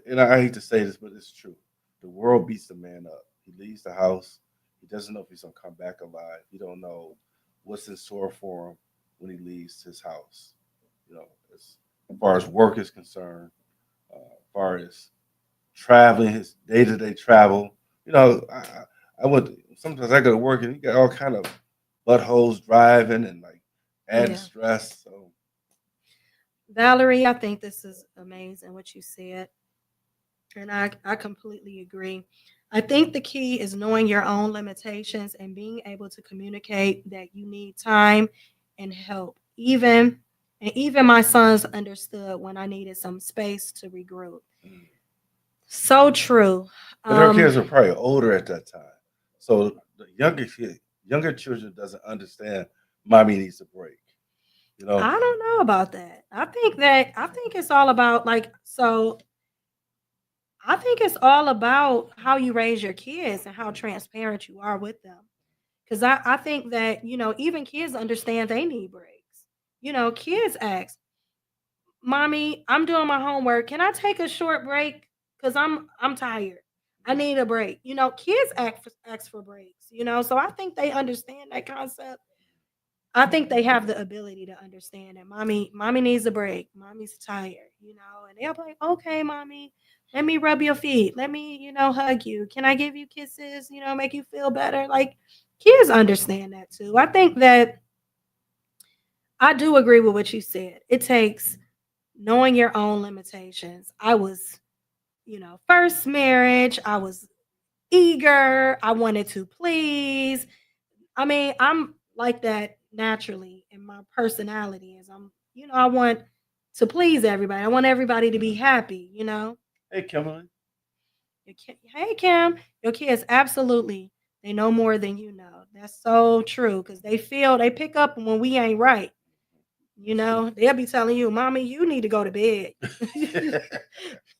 and I hate to say this, but it's true. The world beats the man up. He leaves the house. He doesn't know if he's gonna come back alive. He don't know what's in store for him when he leaves his house. You know, as far as work is concerned, as far as traveling, his day to day travel. You know, I would sometimes I go to work and you got all kind of buttholes driving and like adding Yeah. stress. So Valerie, I think this is amazing what you said. And I completely agree. I think the key is knowing your own limitations and being able to communicate that you need time and help. Even my sons understood when I needed some space to regroup. mm. So true. But her kids are probably older at that time. So the younger children doesn't understand mommy needs a break. You know? I don't know about that. I think it's all about I think it's all about how you raise your kids and how transparent you are with them. Because I think that, you know, even kids understand they need breaks. You know, kids ask, Mommy, I'm doing my homework. Can I take a short break? because I'm tired. I need a break. You know, kids ask for breaks, you know, so I think they understand that concept. I think they have the ability to understand that mommy needs a break. Mommy's tired, you know, and they'll be like, okay, mommy, let me rub your feet. Let me, you know, hug you. Can I give you kisses, you know, make you feel better? Like kids understand that too. I think that I do agree with what you said. It takes knowing your own limitations. I was, you know, first marriage, I was eager, I wanted to please. I mean, I'm like that naturally in my personality is I'm, you know, I want to please everybody. I want everybody to be happy, you know. Hey, Kimberly. Hey Kim, your kids absolutely they know more than you know. That's so true because they pick up when we ain't right. You know, they'll be telling you, "Mommy, you need to go to bed.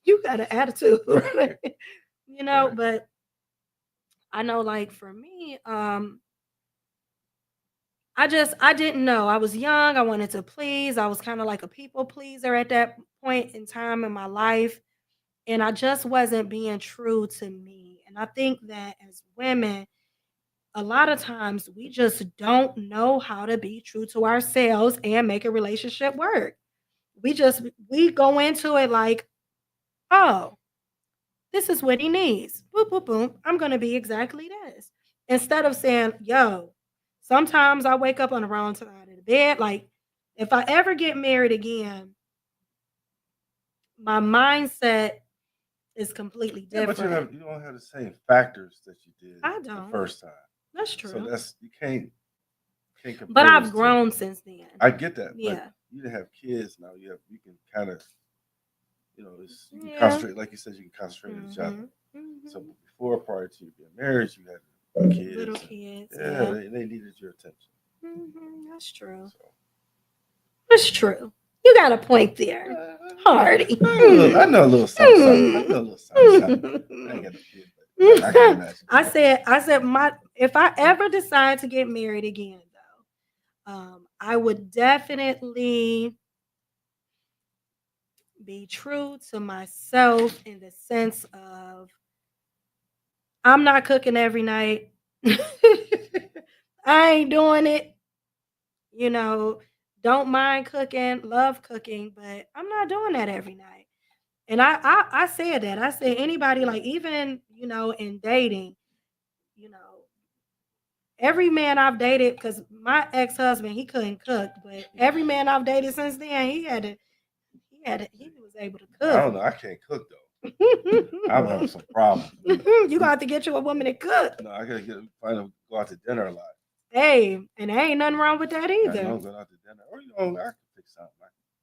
You got an attitude." Right. You know, Right. but I know like for me, I didn't know. I was young. I wanted to please. I was kind of like a people pleaser at that point in time in my life. And I just wasn't being true to me. And I think that as women, a lot of times we just don't know how to be true to ourselves and make a relationship work. We go into it like, oh, this is what he needs. Boop, boop, boom. I'm gonna be exactly this. Instead of saying, yo, sometimes I wake up on the wrong side of the bed. Like, if I ever get married again, my mindset is completely Yeah, but different. you don't have the same factors that you did I the don't. first time. That's So true. that's you can't But compare I've those two. grown since then. I get that, but Yeah. you didn't have kids now. You can kind of you can Yeah. concentrate, like you said, you can concentrate on each other. So before, prior to you being married, you had kids. Little and, kids. yeah, Yeah. they needed your attention. That's true. So That's true. You got a point there, Hardy. I know a little something. I know a little something. I ain't got no kids, but I can imagine. I said, if I ever decide to get married again, though, I would definitely be true to myself in the sense of I'm not cooking every night. I ain't doing it. You know, don't mind cooking, love cooking, but I'm not doing that every night. And I said that. I said anybody like even, you know, in dating, you know, every man I've dated, because my ex-husband, he couldn't cook, but every man I've dated since then, he was able to I don't cook. know. I can't cook though. I'm having some problems. You got to get you a woman to cook. No, I gotta go out to dinner a lot. Hey, and there ain't nothing wrong with that I either. know going out to dinner, or I can fix something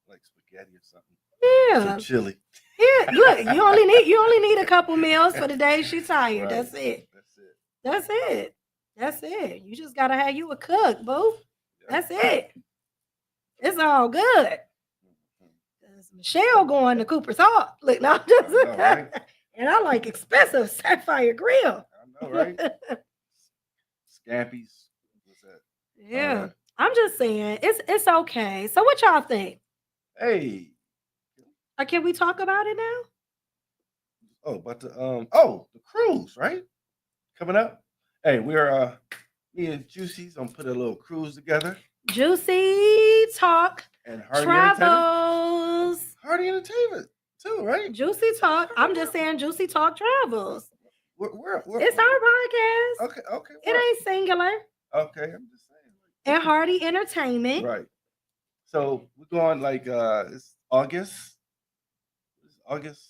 like spaghetti or something. Yeah. Some chili. Yeah, look, you only need a couple meals for the day she's tired. Right. That's it. That's it. That's it. That's it. You just gotta have you a cook, boo. Yeah. That's it. It's all good. Michelle going to Cooper's Hawk. Look, now just I know, right? and I like expensive Sapphire Grill. I know, right? Scampies. What's that? Yeah. Right. I'm just saying it's okay. So what y'all think? Hey. Can we talk about it now? Oh, but the cruise, right? Coming up. Hey, we're me and Juicy's gonna put a little cruise together. Juicy Talk And Hardy Entertainment. Travels. Hardy Entertainment too, right? Juicy Talk. I'm just saying Juicy Talk Travels. We're It's our podcast. Okay. It ain't singular. Okay, I'm just saying. And Hardy Entertainment. Right. So we're going like it's August. It's August.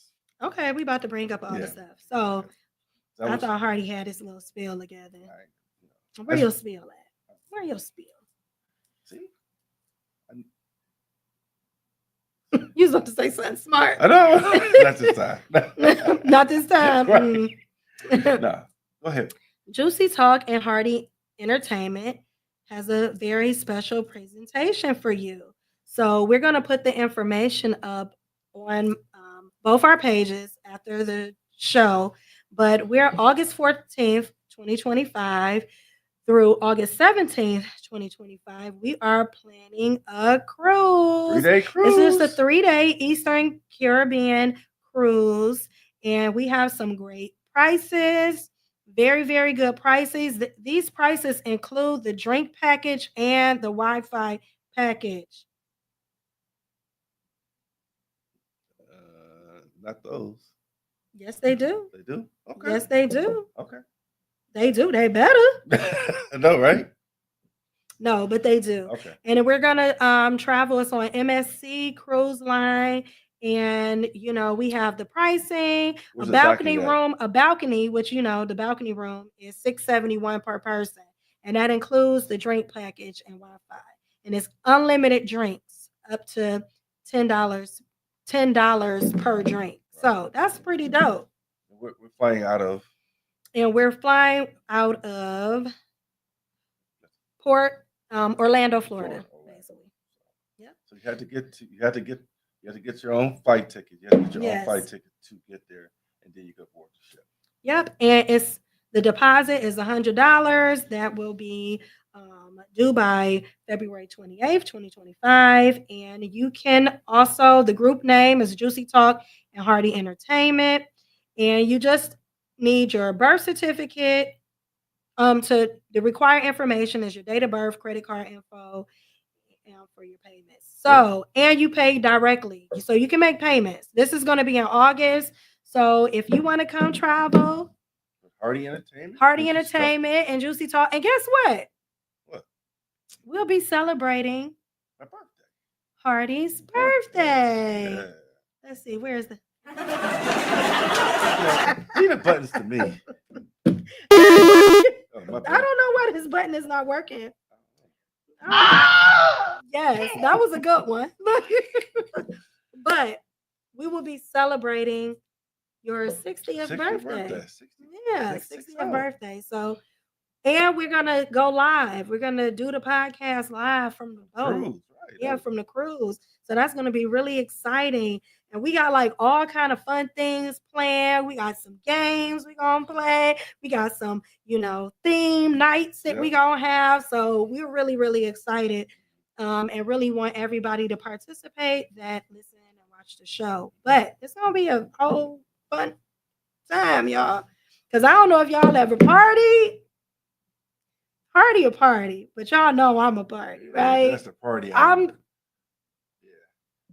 Okay, we about to bring up all the stuff. So I thought Hardy had his little spiel together. Right. Where your spiel at? Where your spiel? See? You was about to say something smart. I know. Not this time. Not this time. Right. Nah. Go ahead. Juicy Talk and Hardy Entertainment has a very special presentation for you. So we're going to put the information up on both our pages after the show, but we're August 14th, 2025 through August 17th, 2025. We are planning a cruise. 3-day cruise. This is the 3-day Eastern Caribbean cruise. and we have some great prices. Very, very good prices. These prices include the drink package and the Wi-Fi package. Not those. Yes, they do. They do? Okay. Yes, they do. Okay. They do. They better. No, right? No, but they do. Okay. And we're gonna travel. It's on MSC Cruise Line. And we have the pricing, Where's a the balcony docking at? room, a balcony, which the balcony room is $671 per person. And that includes the drink package and Wi-Fi. And it's unlimited drinks up to $10 per drink. So that's pretty dope. We're flying out of. And we're flying out of Orlando, Florida, basically. Yeah. So you had to get your own flight ticket. You had to get your own flight ticket to get there, and then you could board the ship. Yep. And the deposit is $100. That will be due by February 28th, 2025. And you can also, the group name is Juicy Talk and Hardy Entertainment. And you just need your birth certificate. The required information is your date of birth, credit card info, for your payments. So, and you pay directly, so you can make payments. This is going to be in August. So if you want to come travel, Hardy Entertainment and Juicy Talk. And guess what? What? We'll be celebrating my birthday. Hardy's birthday. Yeah. Let's see, where's the leave the buttons to me. I don't know why this button is not working. Yes, that was a good one. But we will be celebrating your 60th birthday. Yeah, 60th birthday. So, and we're gonna go live. We're gonna do the podcast live from the boat. Cruise, right? Yeah, from the cruise. So that's gonna be really exciting. And we got like all kind of fun things planned. We got some games we gonna play. We got some, theme nights that we gonna have. So we're really, really excited, and really want everybody to participate that listen and watch the show. But it's gonna be a whole fun time, y'all. Because I don't know if y'all ever party a party, but y'all know I'm a party, right? That's the party. I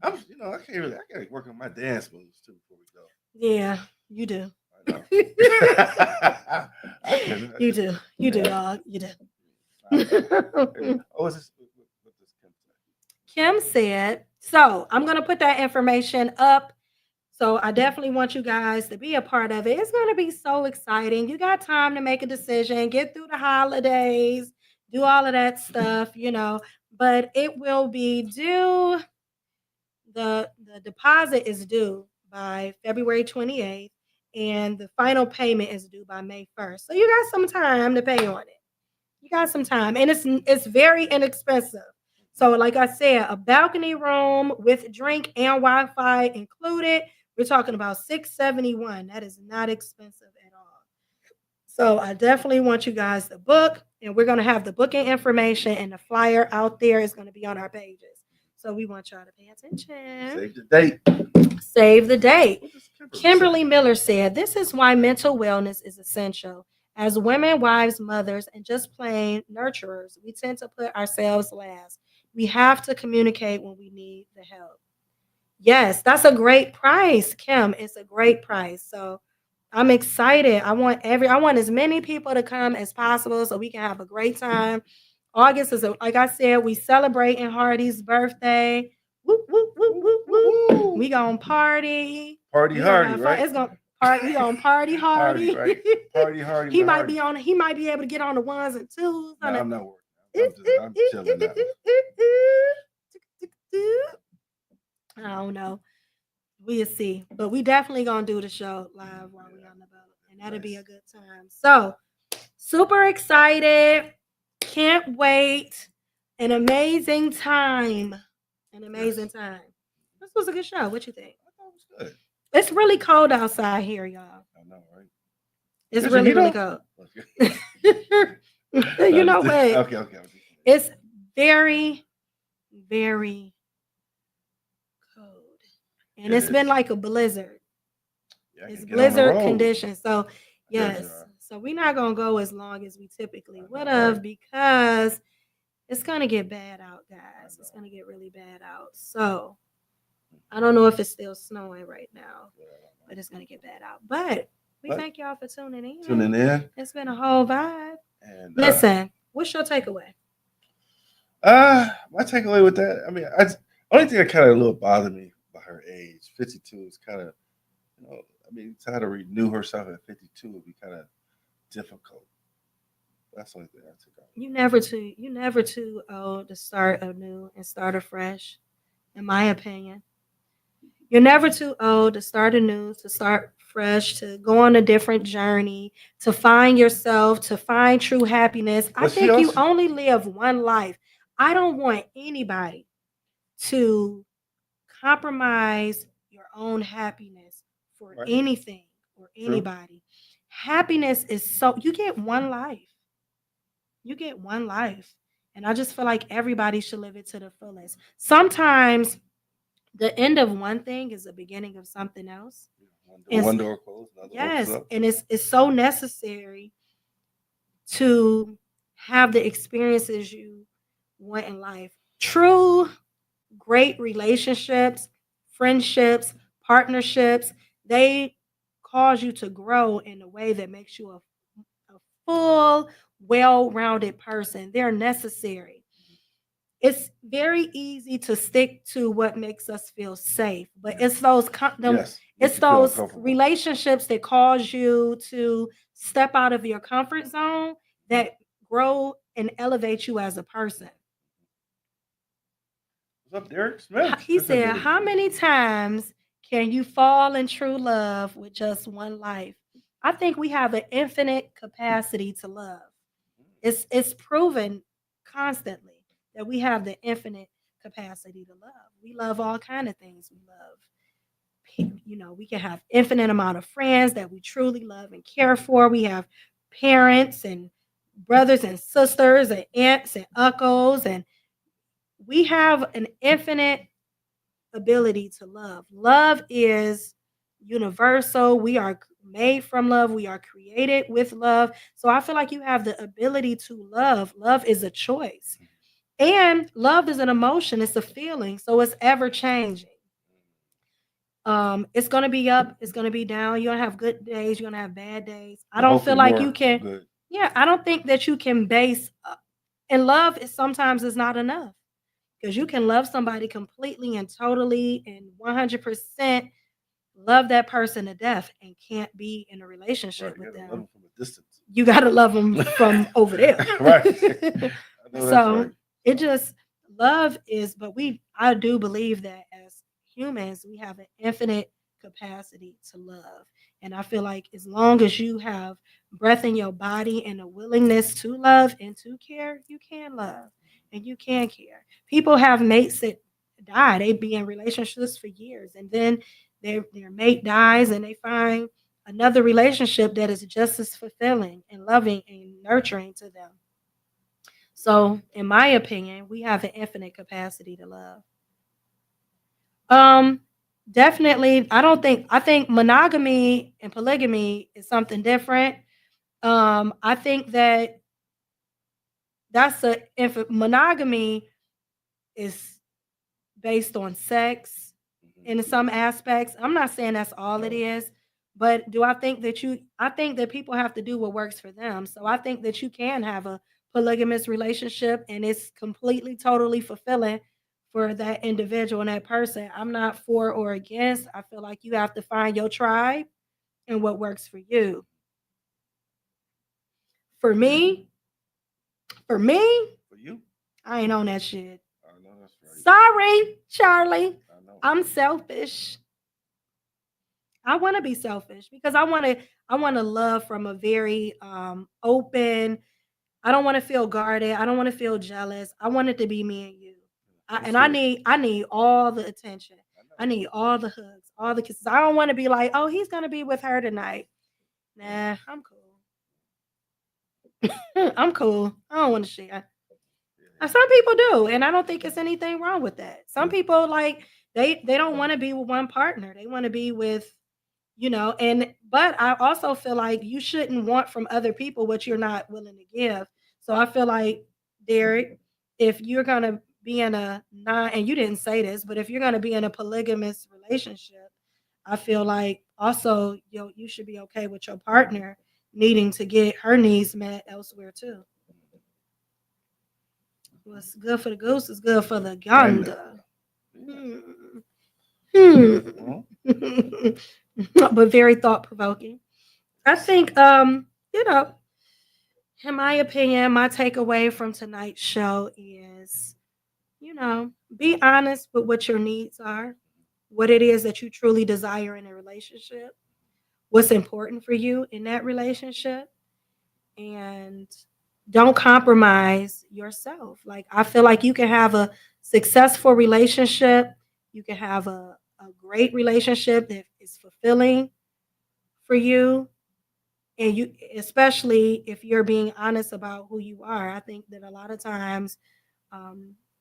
gotta work on my dance moves too before we go. Yeah, you do. I know. You do, dog. You do. What does Kim said, so I'm going to put that information up. So I definitely want you guys to be a part of it. It's going to be so exciting. You got time to make a decision, get through the holidays, do all of that stuff, but it will be due. The deposit is due by February 28th, and the final payment is due by May 1st. So you got some time to pay on it. You got some time, and it's very inexpensive. So like I said, a balcony room with drink and Wi-Fi included, we're talking about $671. That is not expensive at all. So I definitely want you guys to book, and we're going to have the booking information and the flyer out there. It's going to be on our pages. So we want y'all to pay attention. Save the date. Save the date. Kimberly Miller said, this is why mental wellness is essential. As women, wives, mothers, and just plain nurturers, we tend to put ourselves last. We have to communicate when we need the help. Yes, that's a great price, Kim. It's a great price. So I'm excited. I want as many people to come as possible so we can have a great time. August is, like I said, we celebrating Hardy's birthday. Woo, woo, woo, woo, woo. We gonna party. Party Hardy, right? It's gonna party. We gonna party Hardy. Right? Party Hardy. He might be able to get on the ones and twos. No, I'm not worried. I'm chilling now. I don't know. We'll see. But we definitely gonna do the show live while we're on the boat. And that'll be a good time. So super excited. Can't wait. An amazing time. This was a good show. What you think? I thought it was good. It's really cold outside here, y'all. I know, right? It's really, really cold. You know what? Okay. It's very, very cold. And it's been like a blizzard. Yeah, I It's can get on the blizzard road. conditions. So I heard yes. you are. So we're not gonna go as long as we typically I would know, have right? because it's gonna get bad out, I guys. It's know. gonna get really bad out. So I don't know if it's still snowing right now, Yeah, I don't but it's gonna get bad out. But we But thank y'all for tuning know. in. Tuning in It's been a whole vibe. and Listen, what's your takeaway? my takeaway with that, I mean, only thing that kind of a little bothered me by her age, 52, is kind of, I mean, to have to renew herself at 52 would be kind of difficult. That's the only thing I took out. You never too old to start anew and start afresh, in my opinion. You're never too old to start anew, to start fresh, to go on a different journey, to find yourself, to find true happiness. I But she think you also, only live one life. I don't want anybody to compromise your own happiness for right? anything or True. anybody. Happiness is so, you get one life. You get one life. And I just feel like everybody should live it to the fullest. Sometimes the end of one thing is the beginning of something else. One door closed, another opens Yes, up. and it's so necessary to have the experiences you want in life. True, great relationships, friendships, partnerships, they cause you to grow in a way that makes you a full, well-rounded person. They're necessary. It's very easy to stick to what makes us feel safe, but Yeah. it's those Yes. it's Make you feel those uncomfortable. relationships that cause you to step out of your comfort zone that grow and elevate you as a person. What's up, Derek Smith? He said, "How many times can you fall in true love with just one life?" I think we have an infinite capacity to love. It's proven constantly that we have the infinite capacity to love. We love all kind of things. We love, we can have infinite amount of friends that we truly love and care for. We have parents and brothers and sisters and aunts and uncles, and we have an infinite ability to love. Love is universal. We are made from love. We are created with love. So I feel like you have the ability to love. Love is a choice. And love is an emotion, it's a feeling. So it's ever changing. It's gonna be up, it's gonna be down. You're gonna have good days, you're gonna have bad days. I don't feel like you can, Good. yeah, I don't think that you can base and love is sometimes is not enough. Because you can love somebody completely and totally and 100% love that person to death and can't be in a relationship Right. You with gotta love them. them from a distance. You got to love them from over there. Right. I know that's So right. it just, love is, but I do believe that as humans, we have an infinite capacity to love. And I feel like as long as you have breath in your body and a willingness to love and to care, you can love and you can care. People have mates that die, they be in relationships for years, and then their mate dies and they find another relationship that is just as fulfilling and loving and nurturing to them. So, in my opinion, we have an infinite capacity to love. Um, Definitely, I think monogamy and polygamy is something different. I think that if monogamy is based on sex in some aspects. I'm not saying that's all it is, but I think that people have to do what works for them. So I think that you can have a polygamous relationship and it's completely, totally fulfilling for that individual and that person. I'm not for or against. I feel like you have to find your tribe and what works for you. For me, for me, For you? I ain't on that shit. I know that's right. Sorry, Charlie. I know. I'm selfish. I want to be selfish because I want to love from a very open. I don't want to feel guarded. I don't want to feel jealous. I want it to be me and you. That's And sweet. I need all the attention. I know. I need all the hugs, all the kisses. I don't want to be like, "Oh, he's going to be with her tonight." Nah, I'm cool. I'm cool. I don't want to share. Yeah. Some people do, and I don't think it's anything wrong with that. Some Mm. people like they don't want to be with one partner. They want to be with But I also feel like you shouldn't want from other people what you're not willing to give. So I feel like, Derek, if you're going to be in a non, and you didn't say this, but if you're going to be in a polygamous relationship, I feel like also you should be okay with your partner needing to get her needs met elsewhere too. What's good for the goose is good for the gander. But very thought provoking. I think, in my opinion, my takeaway from tonight's show is, be honest with what your needs are, what it is that you truly desire in a relationship, what's important for you in that relationship, and don't compromise yourself. Like, I feel like you can have a successful relationship, you can have a great relationship that is fulfilling for you, and you, especially if you're being honest about who you are. I think that a lot of times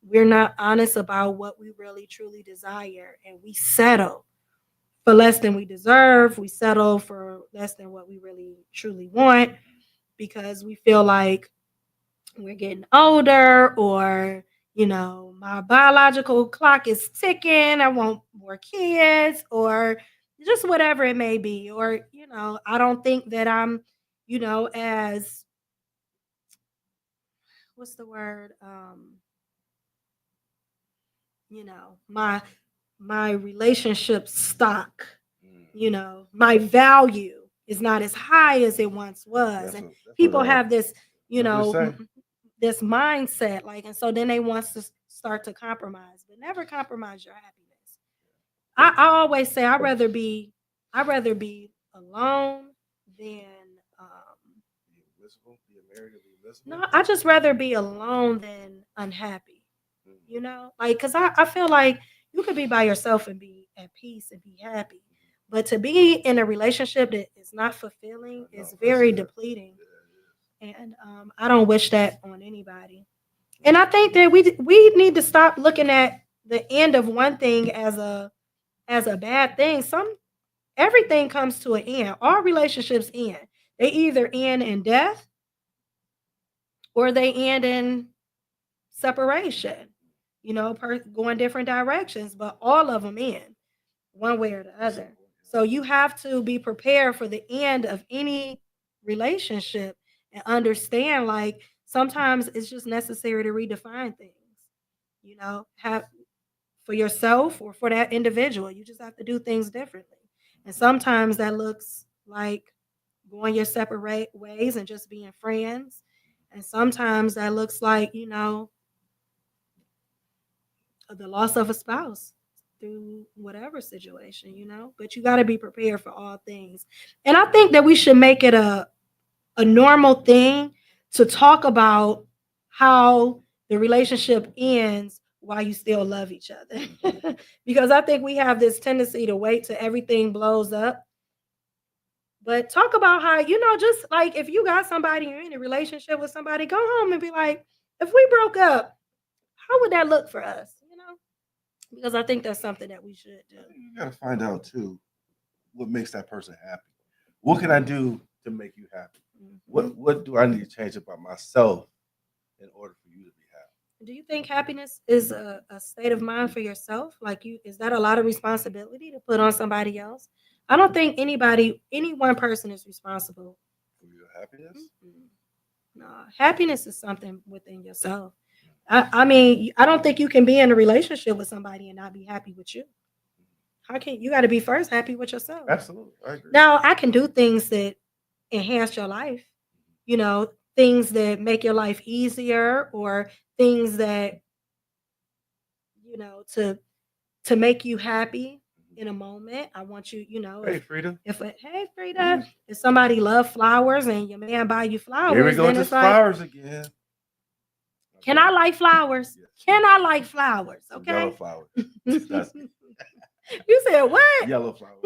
we're not honest about what we really truly desire, and we settle for less than we deserve. We settle for less than what we really truly want because we feel like we're getting older, or my biological clock is ticking, I want more kids, or just whatever it may be. Or I don't think that I'm as, what's the word, my relationship stock, my value is not as high as it once was. And people have this this mindset, like, and so then they want to start to compromise, but never compromise your happiness. I always say I'd rather be alone than no, I just rather be alone than unhappy. Like, because I feel like you could be by yourself and be at peace and be happy, but to be in a relationship that is not fulfilling is very depleting. And I don't wish that on anybody. And I think that we need to stop looking at the end of one thing as a bad thing. Everything comes to an end. All relationships end. They either end in death or they end in separation. Going different directions, but all of them end one way or the other. So you have to be prepared for the end of any relationship and understand, like, sometimes it's just necessary to redefine things. Have for yourself or for that individual, you just have to do things differently. And sometimes that looks like going your separate ways and just being friends. And sometimes that looks like, the loss of a spouse through whatever situation, but you got to be prepared for all things. And I think that we should make it a normal thing to talk about how the relationship ends while you still love each other. Because I think we have this tendency to wait till everything blows up. But talk about how, just like if you got somebody, you're in a relationship with somebody, go home and be like, if we broke up, how would that look for us? Because I think that's something that we should do. You got to find out too what makes that person happy. What can I do to make you happy? Mm-hmm. What do I need to change about myself in order for you to be happy? Do you think happiness is a state of mind for yourself? Like, is that a lot of responsibility to put on somebody else? I don't think any one person is responsible for your happiness. Mm-hmm. No, happiness is something within yourself. I mean, I don't think you can be in a relationship with somebody and not be happy with you. How can you got to be first happy with yourself? Absolutely, I agree. Now, I can do things that enhance your life, things that make your life easier, or things that to make you happy in a moment. I want you, Hey, Frida. Hey, Frida, if somebody love flowers and your man buy you flowers, here we go, just flowers again. Can I like flowers? Yes. Can I like flowers? Okay. Yellow flowers. You said what? Yellow flowers.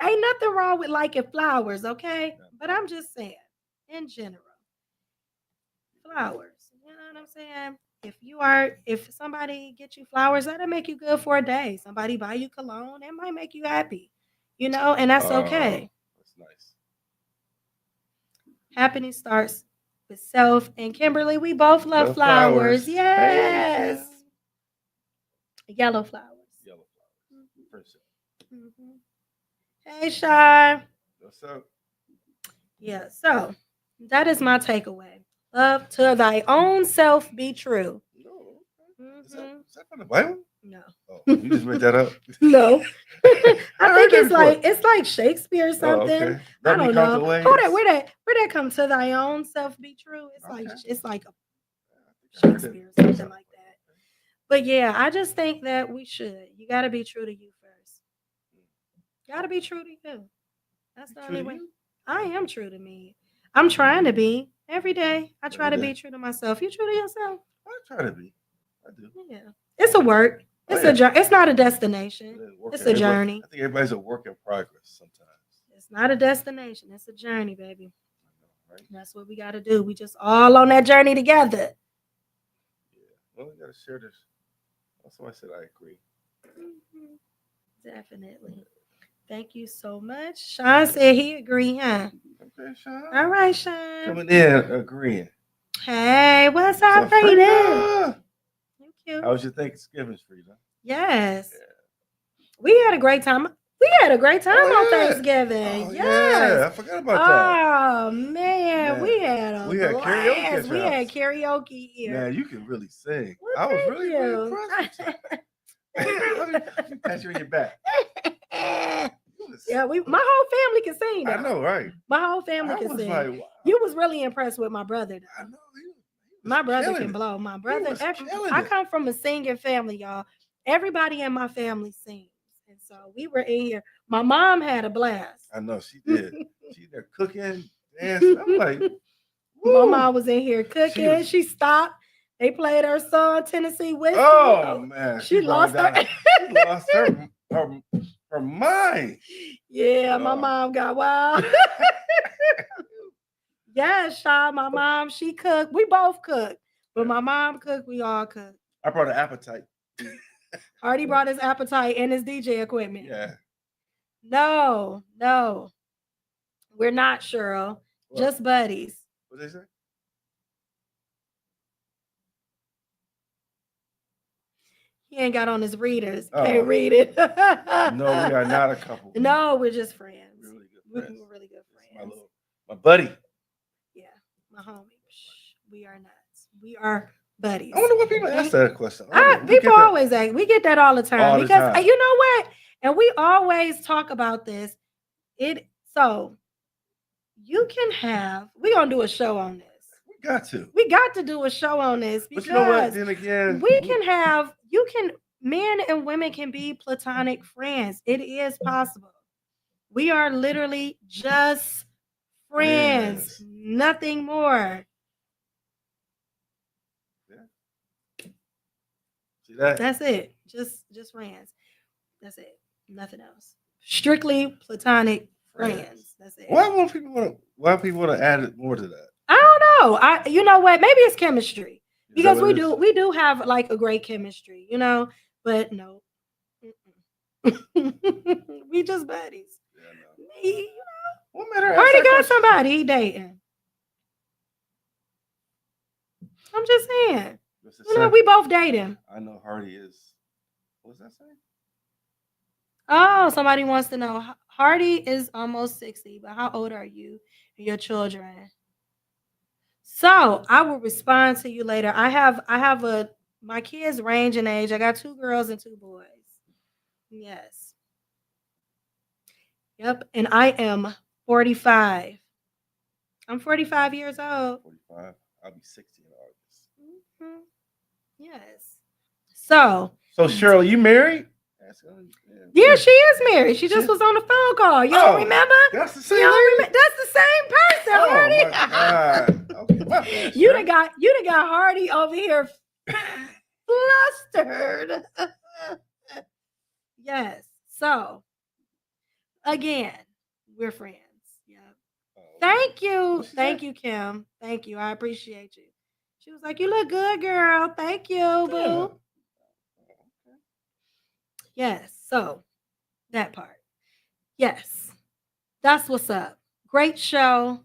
Ain't nothing wrong with liking flowers, okay? But I'm just saying, in general, flowers. You know what I'm saying? If somebody gets you flowers, that'll make you good for a day. Somebody buy you cologne, that might make you happy. you know, and that's Oh, okay. that's nice. Happiness starts with self. And Kimberly, we both love Love flowers. flowers. Hey, Yes. Kim. Yellow flowers. Yellow flowers. Friendship. Mhm. Hey, Shy. What's up? Yeah, so that is my takeaway. Love to thy own self be true. No. Is Mhm. that from the Bible? No. Oh, you just made that up. No. I heard think that it's like Shakespeare or Oh, something. okay. I Love me don't know. conquer ways. Where that come to thy own self be true? Okay. It's like a I heard Shakespeare or that. something like that. But yeah, I just think that we should. You got to be true to you first. Got to be true to you. That's the True only to way. you? I am true to me. I'm trying to be every day. I try Every to day. be true to myself. You true to yourself? I try to be. I do. Yeah. It's a work. Oh, It's yeah. a journey. It's not a destination. It's a Everybody- journey. I think everybody's a work in progress sometimes. It's not a destination. It's a journey, baby. I know, right? That's what we got to do. We just all on that journey together. Yeah. Well, we got to share this. Somebody said I agree. Mhm. Definitely. Thank you so much. Sean said he agree, huh? Okay, Sean. All right, Sean. Coming in, agreeing. Hey, what's up, What's up, Frida? Frida? Thank you. How was your Thanksgiving, Frida? Yes. Yeah. We had a great time. We had a great time Oh, on yeah. Thanksgiving. Oh, yes. yeah. I forgot about that. Oh man, we had a We had blast. karaoke at your We had house. karaoke here. Man, you can really sing. Well, I was thank really, you. really impressed with you. Let me pat you on your back. Yeah, my whole family can sing. I though. know, right? My whole family I can was sing. like, wow. You was really impressed with my brother. Though. I know. He was My brother killing can it. blow. My brother. was killing I it. come from a singing family, y'all. Everybody in my family sings, and so we were in here. My mom had a blast. I know she did. She there cooking, dancing. I'm like, My woo. mom was in here cooking. She stopped. They played her song Tennessee Whiskey. Oh man, she lost brought her. down- she lost her mind. Yeah, my Oh. mom got wild. Yes, Shaw, my mom, she cooked. We both cooked. But my mom cooked, we all cooked. I brought an appetite. Hardy brought his appetite and his DJ equipment. Yeah. No. We're not, Cheryl. What? Just buddies. What they say? He ain't got on his readers. Oh. Can't read it. No, we are not a couple. No, we're just friends. We're really good We're friends. really good This is friends. my buddy. Yeah, my homie. We are nuts. We are buddies. I wonder what people ask that question. People always ask. We get that all the time All the because time. you know what? And we always talk about this. So you can have. We're gonna do a show on this. We got to. We got to do a show on this But you know what? because Then again, we can have. You can. Men and women can be platonic friends. It is possible. We are literally just friends. Friends. Nothing more. See that? That's it. Just friends. That's it. Nothing else. Strictly platonic friends. That's it. Why people want to add more to that? I don't know. You know what? Maybe it's chemistry. Is Because that what we it is? we do have like a great chemistry, you know, but no. We just buddies. Yeah, no. Me, What matter? Hardy got somebody he dating. I'm just saying. You know, we both dating. I know Hardy is. What's that saying? Oh, somebody wants to know. Hardy is almost 60, but how old are you and your children? So I will respond to you later. I have my kids range in age. I got 2 girls and 2 boys. Yes. Yep. And I am 45. I'm 45 years old. 45. I'll be 60 in August. Mhm. Yes. So Cheryl, you married? yeah, she is married. She just was on the phone call. You don't remember? That's the You same don't lady? remember? That's the same person, Oh Hardy. my God. Okay, my bad, You Cheryl. done got Hardy over here flustered. Yes. So again, we're friends. Yeah. Oh, Thank you. What'd she Thank say? you, Kim. Thank you. I appreciate you. She was like, "You look good, girl." Thank you, boo. Yeah. Yes. So that part. Yes, that's what's up. Great show.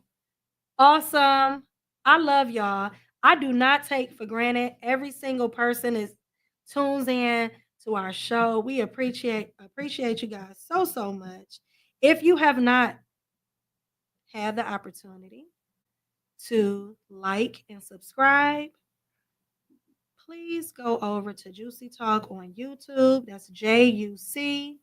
Awesome. I love y'all. I do not take for granted every single person is tunes in to our show. We appreciate you guys so much. If you have not had the opportunity to like and subscribe, please go over to Juicy Talk on YouTube. That's JUC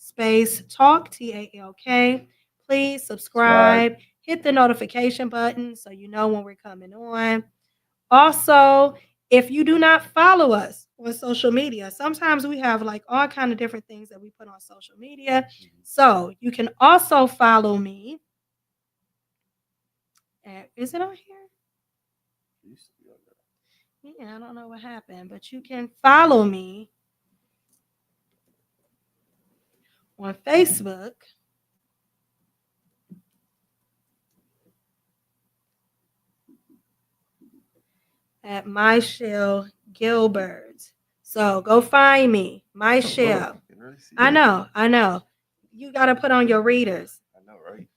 space talk, TALK. Please subscribe, hit the notification button so you know when we're coming on. Also, if you do not follow us on social media, sometimes we have like all kind of different things that we put on social media. So you can also follow me. Is it on here? Yeah, I don't know what happened, but you can follow me on Facebook at Michelle Gilbert. So go find me, Michelle. I know. You got to put on your readers. I know, right?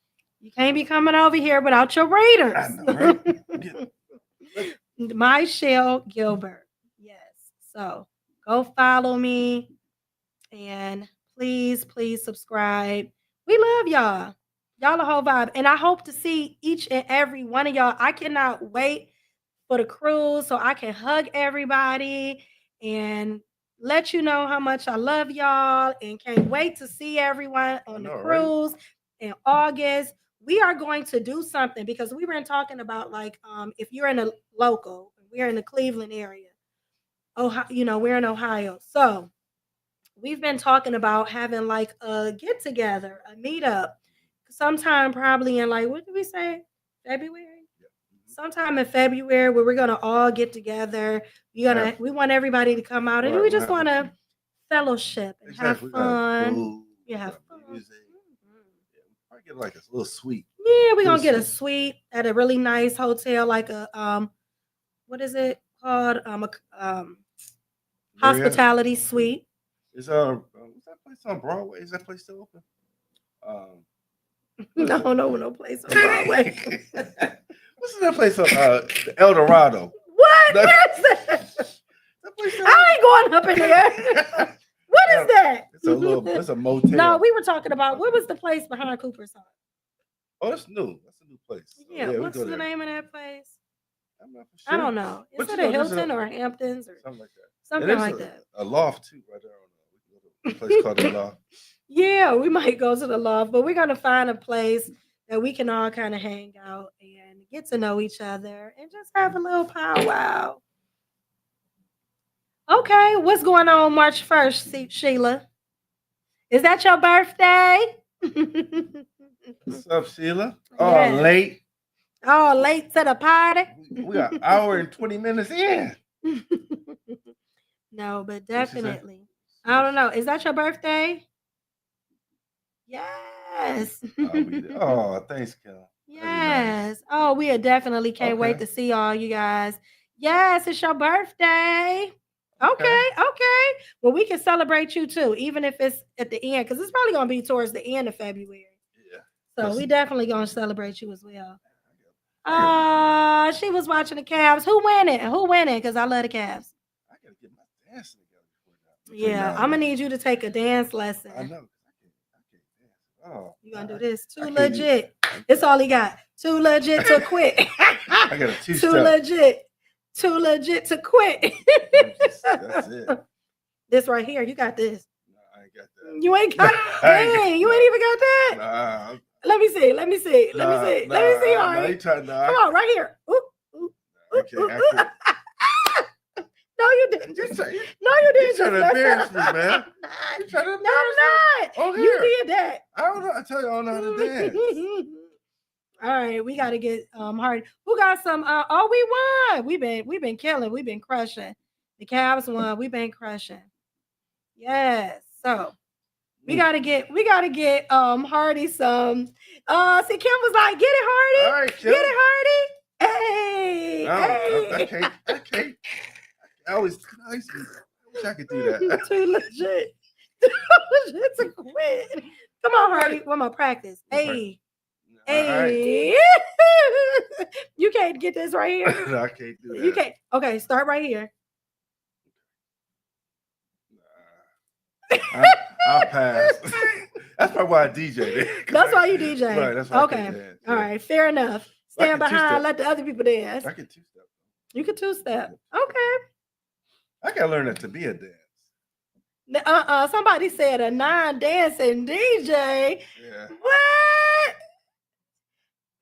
You can't be coming over here without your readers. I know, right? Michelle Gilbert. Yes. So go follow me and please subscribe. We love y'all. Y'all a whole vibe. And I hope to see each and every one of y'all. I cannot wait for the cruise so I can hug everybody and let you know how much I love y'all and can't wait to see everyone on the cruise in August. We are going to do something because we were talking about like if you're in a local, we're in the Cleveland area. Ohio, we're in Ohio. So we've been talking about having like a get together, a meetup, sometime probably in like, what did we say? February? Sometime in February where we're gonna all get together. We want everybody to come out and we just want to fellowship and have fun. Have fun. I get like a little suite. Yeah, we're gonna get a suite at a really nice hotel, like a what is it called? Hospitality suite. Is that place on Broadway? Is that place still open? No place on Broadway. What's that place on El Dorado? What? Where's that? I ain't going up in there. What is that? It's a motel. No, we were talking about what was the place behind Cooper's Hall? Oh, that's new. That's a new place. Yeah, what's the name of that place? I'm not for sure. I don't know. Is it a Hilton or Hamptons or something like that? Something like that. A loft too, right there. We can go to a place called the Loft. Yeah, we might go to the Loft, but we're gonna find a place that we can all kind of hang out and get to know each other and just have a little powwow. Okay, what's going on March 1st, Sheila? Is that your birthday? What's up, Sheila? Oh, late. Oh, late to the party. We got an hour and 20 minutes in. No, but definitely. I don't know. Is that your birthday? Yes. Thanks, Kim. Yes. Nice. Oh, we definitely can't wait to see all you guys. Yes, it's your birthday. Okay. Well, we can celebrate you too, even if it's at the end, because it's probably going to be towards the end of February. Yeah. So we definitely going to celebrate you as well. She was watching the Cavs. Who winning? Because I love the Cavs. I got to get my dancing together. Yeah, I'm going to need you to take a dance lesson. I know. Oh, you gonna do this? Too legit. It's all he got. Too legit to quit. I got a two-step. Too legit to quit. That's it. This right here, you got this. No, I ain't got that. You ain't got dang, you ain't even got that. Nah. Let me see. Let me see, Ari. Come on, right here. No, you didn't. You trying to embarrass me, man. You trying to embarrass me? Oh, you did that. I don't know. I tell you, I don't know how to dance. All right, we got to get hard. Who got some? We won. We've been killing. We've been crushing. The Cavs won. We've been crushing. Yes. So we gotta get Hardy some. See, Kim was like, "Get it, Hardy. All right, Kim. Get it, Hardy. Hey, I can't. I wish I could do that. Too legit to quit. Come on, Hardy. One more practice. Hey. Hey. You can't get this right here. No, I can't do that. You can't. Okay, start right here. I'll pass. That's probably why I DJ. That's why you DJ. Right, that's why I okay. can't dance. All right, fair enough. Stand I can behind, two-step. let the other people dance. I can two-step. You can two-step. Okay. I gotta learn that to be a dance. Somebody said a non-dancing DJ. Yeah. What?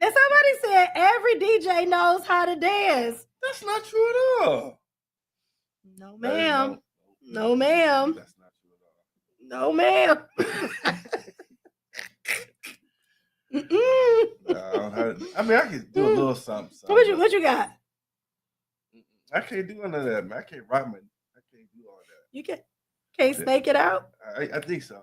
And somebody said every DJ knows how to dance. That's not true at all. No, That is ma'am. No, ma'am. That's not true at all. No, ma'am. Mm-mm. I mean, I can do a little something. What you got? I can't do none of that, man. I can't rock my. I can't do all that. You can't snake it out? I think so.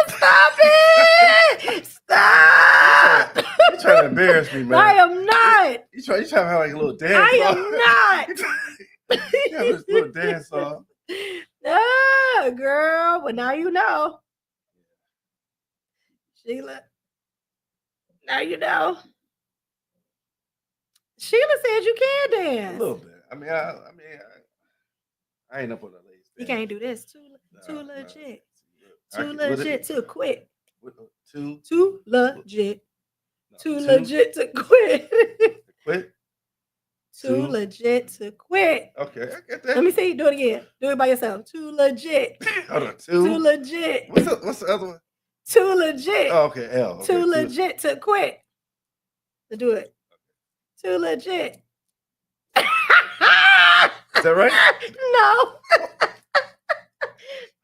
Stop it! Stop! You're trying to embarrass me, man. I am not. You trying to have like a little dance. I off. am not. You have this little dance off. Ah, girl. Well, now you know. Sheila. Now you know. Sheila said you can A dance. little bit. I mean, I ain't up on the ladies. You can't do this. Too Nah. legit. I Too can- what legit it- to quit. Too Too legit. no, Too legit to quit. Quit. Too Too- legit to quit. Okay, I get that. Let me see you do it again. Do it by yourself. Too legit. Hold on. Too Too. legit. What's the other one? Too legit. Oh, okay. L. Okay, Too legit to quit. To do it. Too legit. Is that right? No.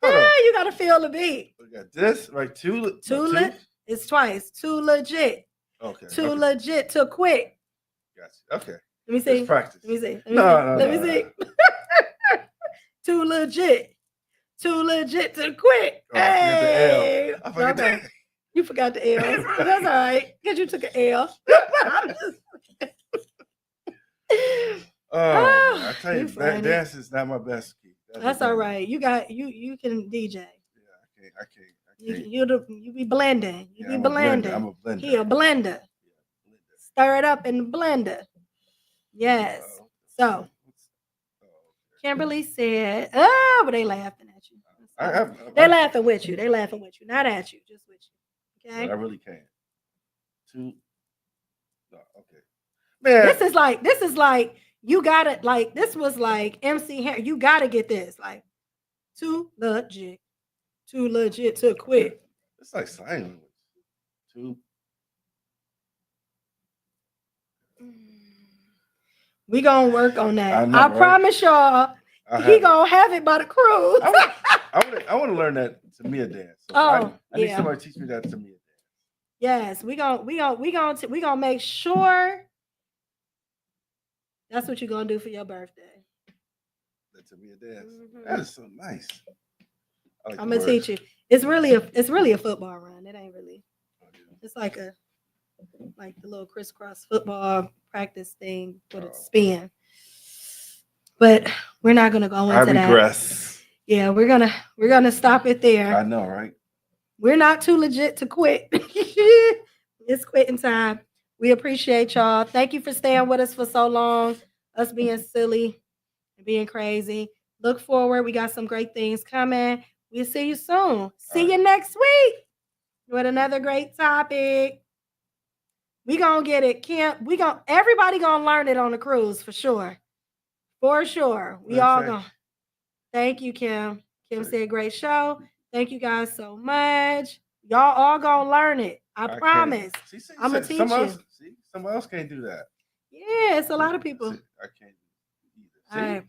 Hold on. You gotta feel the beat. We got this right. Too. It's twice. Too legit. Okay. Too okay. legit to quit. Gotcha. Okay. Let me see. Let's practice. Let me see. No, Let me see. Too legit. Too legit to quit. Oh, I forgot the L. Hey. I forgot Okay. the- You forgot the L. That's all right. Because you took an L. I'm just- Oh, I tell you, you funny. that dance is not my best key. That's all right. You got you can DJ. Yeah, I can't. You be blending. You Yeah, be I'm a blender. blending. I'm a blender. He a blender. Stir it up in the blender. Yes. So Oh, Kimberly said, "Oh, but they laughing at you. They're laughing with you. They're laughing with you, not at you, just with you. I Okay. really can't. Two. No, okay. Man, This is like you gotta like this was like MC Hammer. You gotta get this like too legit to quit. it's like sign language. Two. We gonna work on that. I know, I right? promise y'all. He gonna have it by the cruise. I want to learn that Tamia dance. So I need yeah. somebody to teach me that Tamia dance. Yes, we gonna make sure that's what you're gonna do for your birthday. The Tamia dance. Mhm. That is so nice. I like I'm the gonna teach words. you. It's really a football run. It ain't really. It's like the little crisscross football practice thing with a Oh. spin. But we're not gonna go I into that. regress. Yeah, we're gonna stop it there. I know, right? We're not too legit to quit. It's quitting time. We appreciate y'all. Thank you for staying with us for so long. Us being silly and being crazy. Look forward. We got some great things coming. We'll see you soon. See you next week with another great topic. We gonna get it, Kim. Everybody gonna learn it on the cruise for sure. For sure. We all Okay. gonna. Thank you, Kim. Kim said great show. Thank you guys so much. Y'all all gonna learn it. I can't. promise. See, I'ma see, teach someone you. else, see, someone else can't do that. Yeah, it's a lot of people. See, I can't either. See, All right.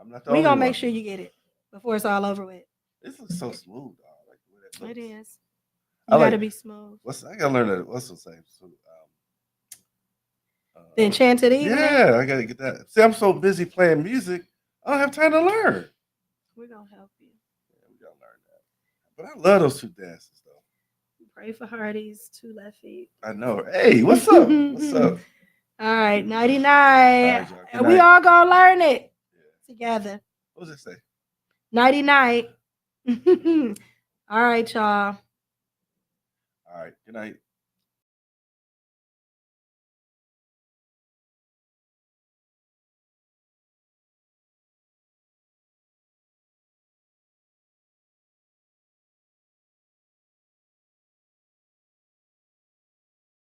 I'm not the We only gonna one. make sure you get it before it's all over with. This looks so smooth, dog. Like the way that It looks. is. I You like- gotta be smooth. I gotta learn that. What's the same? So, The Enchanted Evening. yeah, I gotta get that. See, I'm so busy playing music, I don't have time to learn. We're gonna help you. Yeah, we gotta learn that. But I love those two dances, though. Pray for Hardy's 2 left feet. I know. Hey, what's up? What's up? All right, nighty night. All right, y'all. Good And we night. all gonna learn it Yeah. together. What does it say? Nighty night. All right, y'all. All right. Good night.